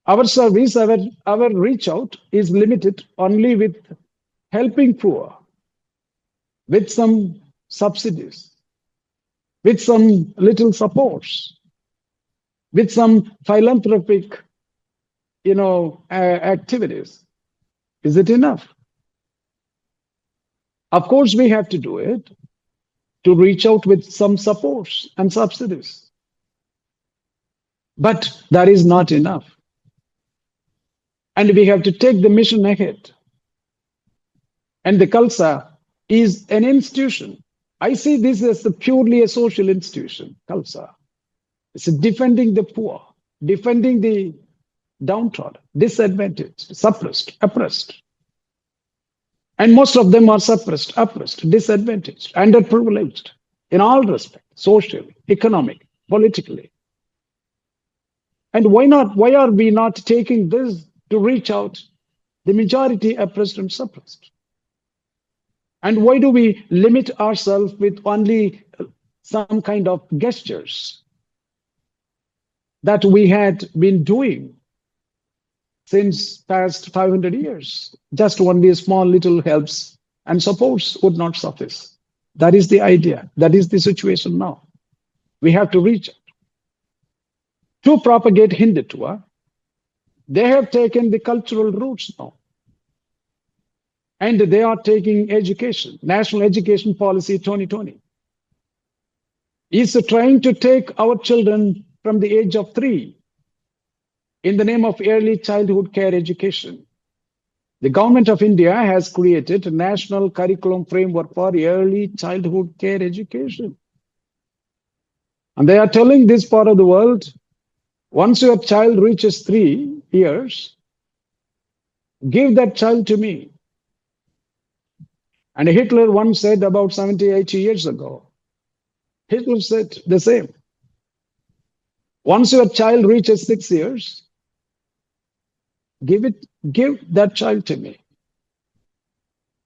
Our service, our reach out is limited only with helping poor, with some subsidies, with some little supports, with some philanthropic, activities. Is it enough? Of course, we have to do it to reach out with some supports and subsidies. But that is not enough. And we have to take the mission ahead. And the Khalsa is an institution. I see this as purely a social institution, Khalsa. It's defending the poor, defending the downtrodden, disadvantaged, suppressed, oppressed. And most of them are suppressed, oppressed, disadvantaged, underprivileged in all respects, socially, economic, politically. And why not? Why are we not taking this to reach out the majority oppressed and suppressed? And why do we limit ourselves with only some kind of gestures that we had been doing since past 500 years? Just only small little helps and supports would not suffice. That is the idea. That is the situation now. We have to reach out. To propagate Hindutva, they have taken the cultural roots now. And they are taking education. National Education Policy 2020 is trying to take our children from the age of 3 in the name of early childhood care education. The government of India has created a national curriculum framework for early childhood care education. And they are telling this part of the world, once your child reaches 3 years, give that child to me. And Hitler once said about 70, 80 years ago, Hitler said the same. Once your child reaches 6 years, give that child to me.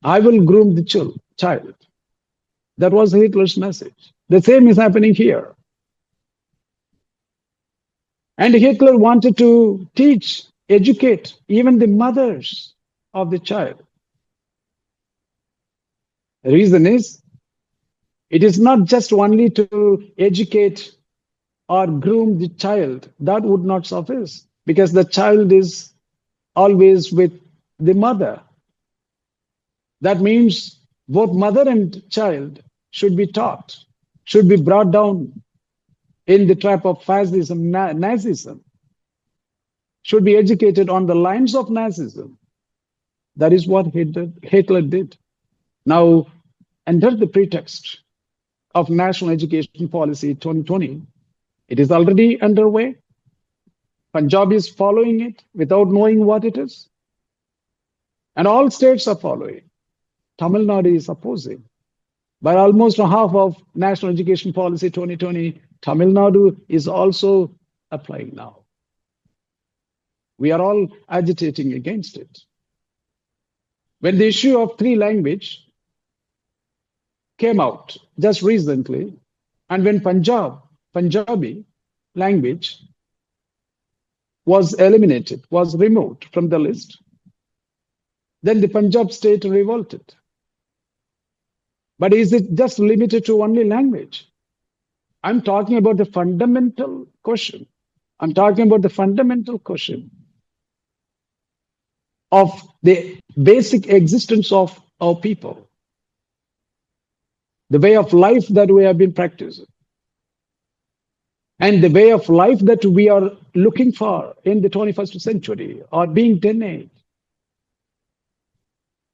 I will groom the child. That was Hitler's message. The same is happening here. And Hitler wanted to teach, educate even the mothers of the child. The reason is, it is not just only to educate or groom the child. That would not suffice, because the child is always with the mother. That means both mother and child should be taught, should be brought down in the trap of fascism, Nazism, should be educated on the lines of Nazism. That is what Hitler did. Now, under the pretext of National Education Policy 2020, it is already underway. Punjab is following it without knowing what it is. And all states are following. Tamil Nadu is opposing. But almost half of National Education Policy 2020, Tamil Nadu is also applying now. We are all agitating against it. When the issue of 3 language came out just recently, and when Punjabi language was eliminated, was removed from the list, then the Punjab state revolted. But is it just limited to only language? I'm talking about the fundamental question. I'm talking about the fundamental question of the basic existence of our people, the way of life that we have been practicing, and the way of life that we are looking for in the 21st century are being denied.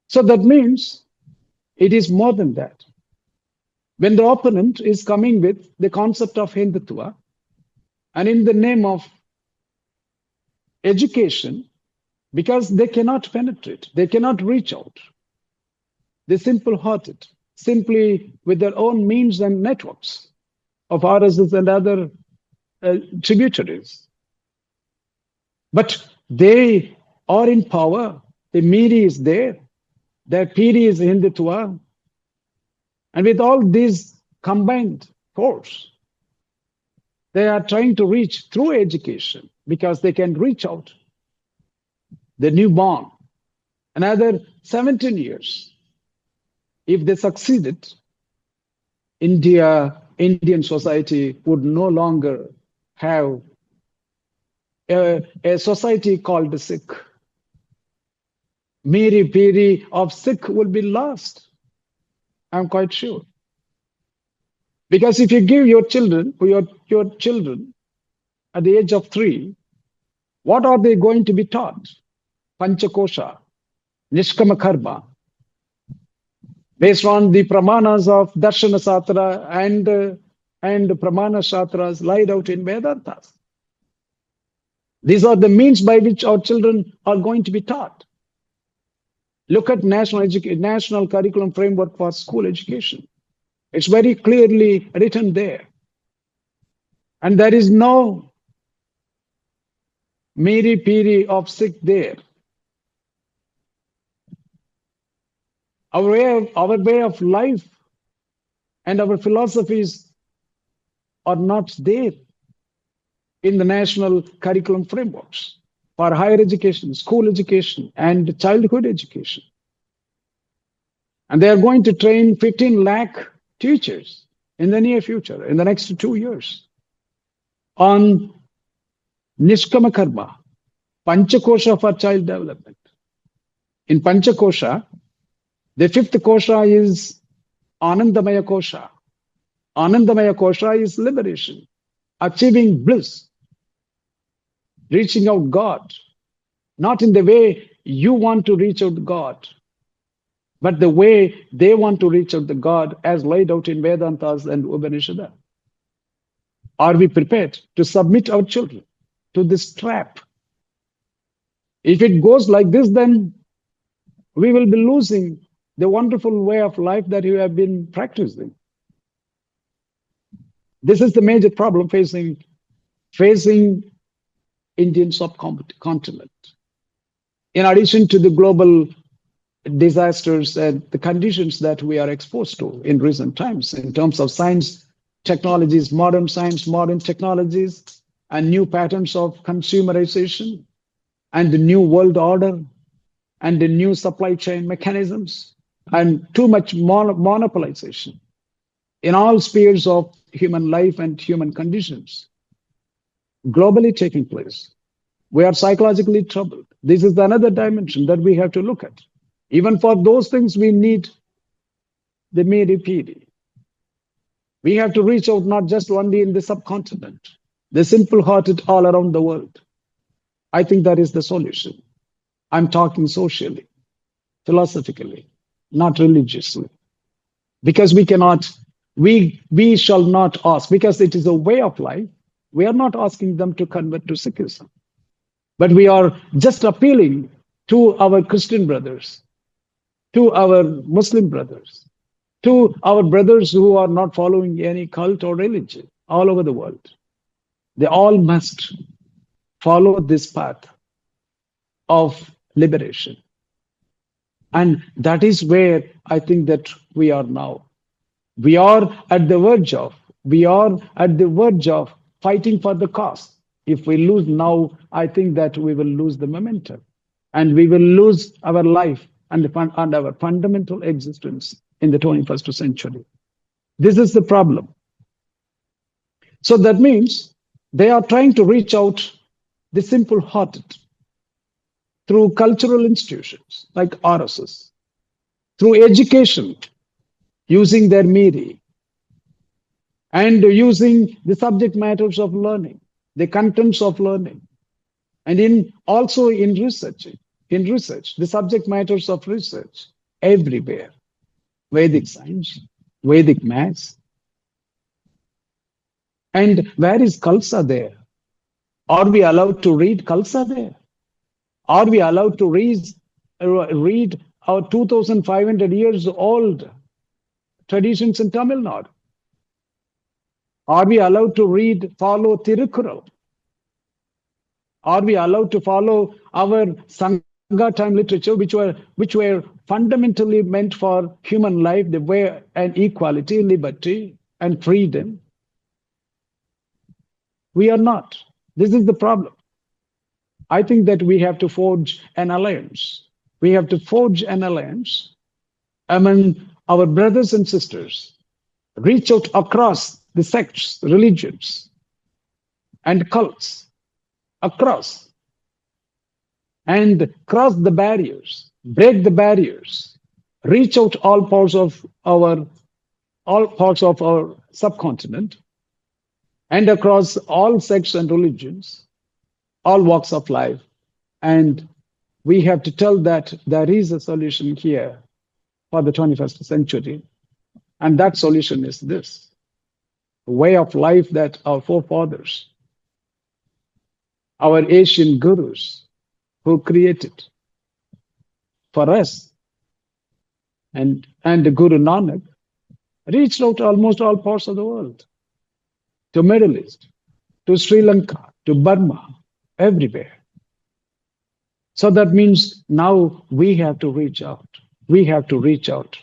So that means it is more than that. When the opponent is coming with the concept of Hindutva, and in the name of education, because they cannot penetrate, they cannot reach out, the simple-hearted, simply with their own means and networks of RSS and other tributaries. But they are in power. The Miri is there. Their Piri is Hindutva. And with all these combined force, they are trying to reach through education because they can reach out the newborn. Another 17 years, if they succeeded, Indian society would no longer have a society called the Sikh. Miri Piri of Sikh will be lost. I'm quite sure. Because if you give your children at the age of 3, what are they going to be taught? Panchakosha, Nishkama Karma, based on the pramanas of Darshana Satra and Pramana Shastras laid out in Vedantas. These are the means by which our children are going to be taught. Look at national curriculum framework for school education. It's very clearly written there. And there is no Miri Piri of Sikh there. Our way of life and our philosophies are not there in the national curriculum frameworks for higher education, school education, and childhood education. And they are going to train 15 lakh teachers in the near future, in the next 2 years, on Nishkama Karma, Panchakosha for child development. In Panchakosha, the 5th kosha is Anandamaya Kosha. Anandamaya Kosha is liberation, achieving bliss, reaching out God, not in the way you want to reach out to God, but the way they want to reach out to God as laid out in Vedantas and Upanishads. Are we prepared to submit our children to this trap? If it goes like this, then we will be losing the wonderful way of life that you have been practicing. This is the major problem facing Indian subcontinent. In addition to the global disasters and the conditions that we are exposed to in recent times in terms of science, technologies, modern science, modern technologies, and new patterns of consumerization, and the new world order, and the new supply chain mechanisms, and too much monopolization in all spheres of human life and human conditions globally taking place. We are psychologically troubled. This is another dimension that we have to look at. Even for those things, we need the Miri Piri. We have to reach out not just only in the subcontinent, the simple-hearted all around the world. I think that is the solution. I'm talking socially, philosophically, not religiously. Because we shall not ask, because it is a way of life, we are not asking them to convert to Sikhism. But we are just appealing to our Christian brothers, to our Muslim brothers, to our brothers who are not following any cult or religion all over the world. They all must follow this path of liberation. And that is where I think that we are now. We are at the verge of fighting for the cause. If we lose now, I think that we will lose the momentum, and we will lose our life and our fundamental existence in the 21st century. This is the problem. So that means they are trying to reach out the simple-hearted through cultural institutions like RSS, through education, using their Miri, and using the subject matters of learning, the contents of learning, and also in research, the subject matters of research everywhere. Vedic science, Vedic maths. And where is Khalsa there? Are we allowed to read Khalsa there? Are we allowed to read our 2,500 years old traditions in Tamil Nadu? Are we allowed to follow TUTICORIN? Are we allowed to follow our time literature, which were fundamentally meant for human life, the way and equality, liberty, and freedom. We are not. This is the problem. I think that we have to forge an alliance. We have to forge an alliance among our brothers and sisters, reach out across the sects, religions, and cults, across, and cross the barriers, break the barriers, reach out all parts of our subcontinent, and across all sects and religions, all walks of life. And we have to tell that there is a solution here for the 21st century. And that solution is this way of life that our forefathers, our ancient gurus who created for us, and the Guru Nanak reached out to almost all parts of the world, to Middle East, to Sri Lanka, to Burma, everywhere. So that means now we have to reach out. We have to reach out.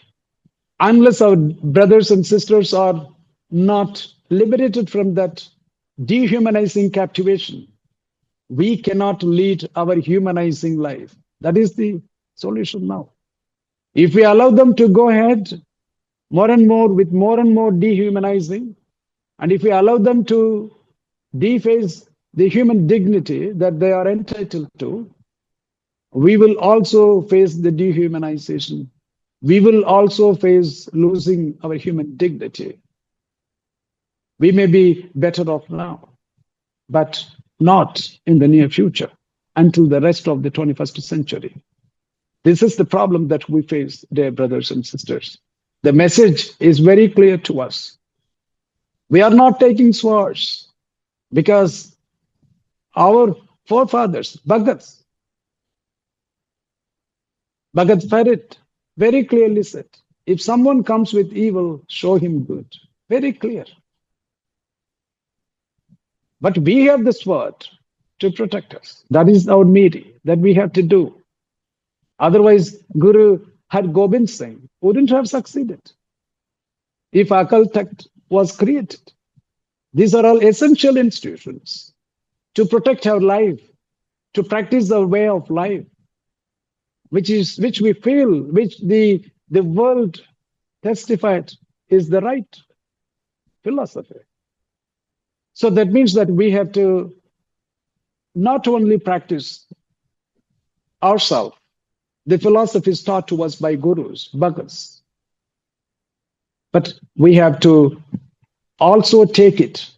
Unless our brothers and sisters are not liberated from that dehumanizing captivation, we cannot lead our humanizing life. That is the solution now. If we allow them to go ahead more and more with more and more dehumanizing, and if we allow them to deface the human dignity that they are entitled to, we will also face the dehumanization. We will also face losing our human dignity. We may be better off now, but not in the near future until the rest of the 21st century. This is the problem that we face, dear brothers and sisters. The message is very clear to us. We are not taking swords because our forefathers, Bhagat Farid, very clearly said, if someone comes with evil, show him good. Very clear. But we have the sword to protect us. That is our miri, that we have to do. Otherwise, Guru Har Gobind Singh wouldn't have succeeded if Akal Takht was created. These are all essential institutions to protect our life, to practice our way of life, which we feel, which the world testified is the right philosophy. So that means that we have to not only practice ourselves, the philosophies taught to us by gurus, bhagats, but we have to also take it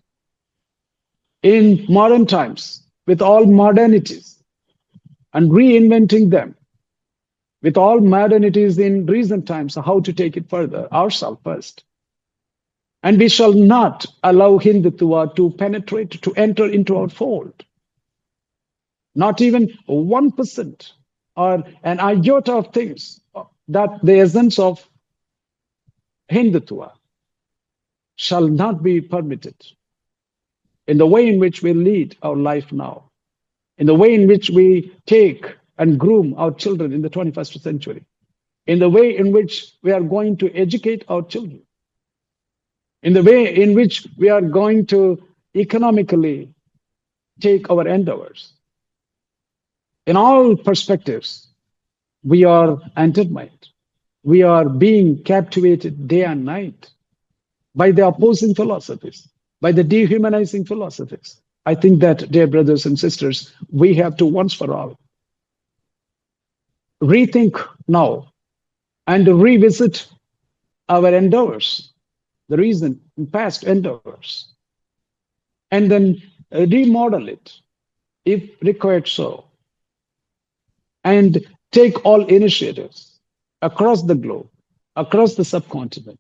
in modern times with all modernities and reinventing them with all modernities in recent times, how to take it further, ourselves first. And we shall not allow Hindutva to penetrate, to enter into our fold. Not even 1% or an iota of things that the essence of Hindutva shall not be permitted in the way in which we lead our life now, in the way in which we take and groom our children in the 21st century, in the way in which we are going to educate our children, in the way in which we are going to economically take our endeavors. In all perspectives, we are undermined. We are being captivated day and night by the opposing philosophies, by the dehumanizing philosophies. I think that, dear brothers and sisters, we have to once for all rethink now and revisit our endeavors, the recent and past endeavors, and then remodel it if required so, and take all initiatives across the globe, across the subcontinent.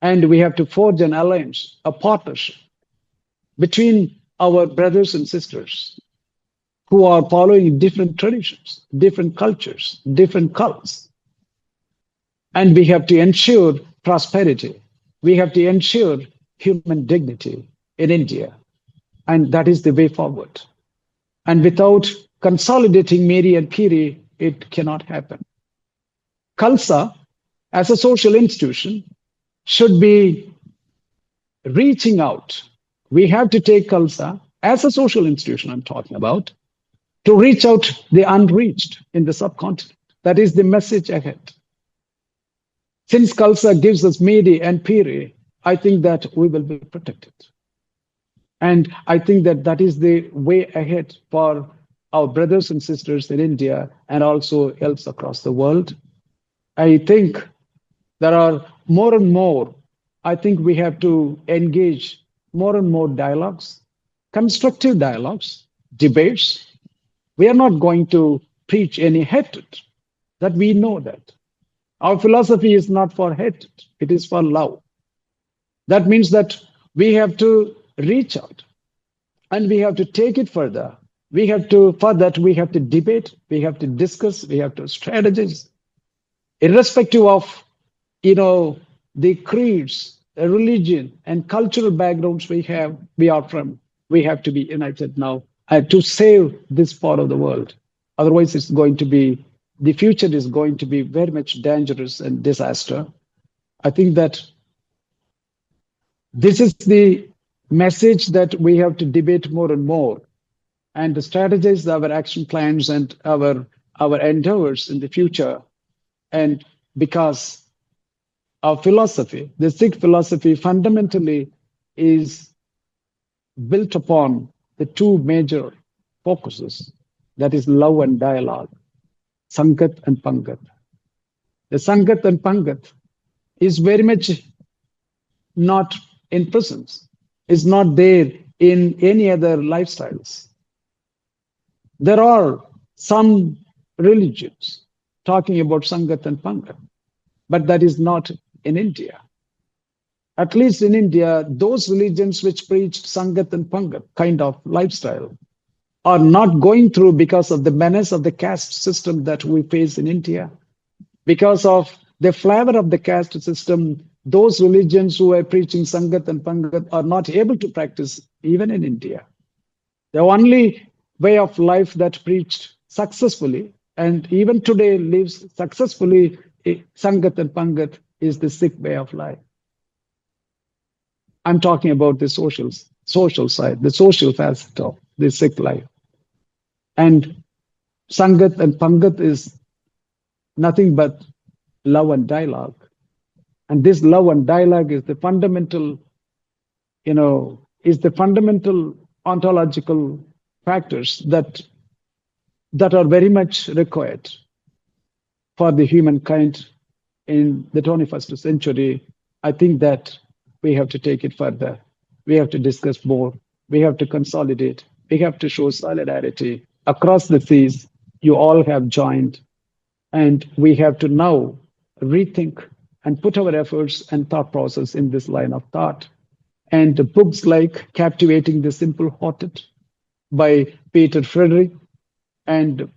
And we have to forge an alliance, a partnership between our brothers and sisters who are following different traditions, different cultures, different cults. And we have to ensure prosperity. We have to ensure human dignity in India. And that is the way forward. And without consolidating Miri and Piri, it cannot happen. Khalsa, as a social institution, should be reaching out. We have to take Khalsa as a social institution, I'm talking about, to reach out the unreached in the subcontinent. That is the message ahead. Since Khalsa gives us Medi and Piri, I think that we will be protected. And I think that that is the way ahead for our brothers and sisters in India and also else across the world. I think there are more and more, I think we have to engage more and more dialogues, constructive dialogues, debates. We are not going to preach any hatred, that we know that. Our philosophy is not for hatred, it is for love. That means that we have to reach out and we have to take it further. For that, we have to debate, we have to discuss, we have to strategize, irrespective of, the creeds, the religion, and cultural backgrounds we are from. We have to be united now to save this part of the world. Otherwise, the future is going to be very much dangerous and disaster. I think that this is the message that we have to debate more and more and to strategize our action plans and our endeavors in the future. And because our philosophy, the Sikh philosophy, fundamentally is built upon the two major focuses, that is love and dialogue, Sangat and Pangat. The Sangat and Pangat is very much not in presence, is not there in any other lifestyles. There are some religions talking about Sangat and Pangat, but that is not in India. At least in India, those religions which preach Sangat and Pangat kind of lifestyle are not going through because of the menace of the caste system that we face in India. Because of the flavor of the caste system, those religions who are preaching Sangat and Pangat are not able to practice even in India. The only way of life that preached successfully and even today lives successfully, Sangat and Pangat, is the Sikh way of life. I'm talking about the social side, the social facet of the Sikh life. And Sangat and Pangat is nothing but love and dialogue. And this love and dialogue is the fundamental, ontological factors that are very much required for the humankind in the 21st century. I think that we have to take it further. We have to discuss more. We have to consolidate. We have to show solidarity across the seas. You all have joined, and we have to now rethink and put our efforts and thought process in this line of thought. And books like Captivating the Simple-Hearted by Peter Frederick and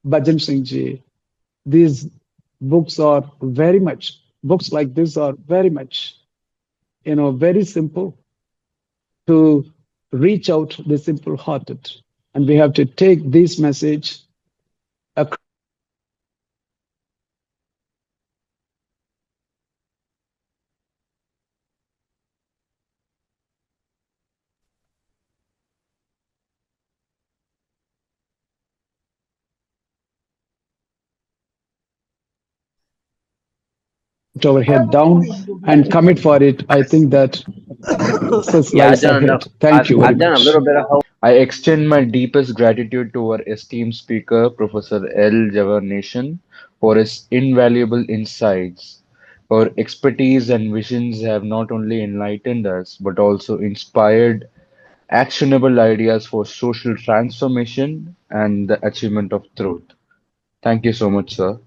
Bhajan Singh Ji, these books like this are very much, very simple to reach out the simple-hearted. And we have to take this message across our head down and commit for it. I think that success lies ahead. Thank you very much. I extend my deepest gratitude to our esteemed speaker, Professor L. Javanation, for his invaluable insights. Her expertise and visions have not only enlightened us, but also inspired actionable ideas for social transformation and the achievement of truth. Thank you so much, sir.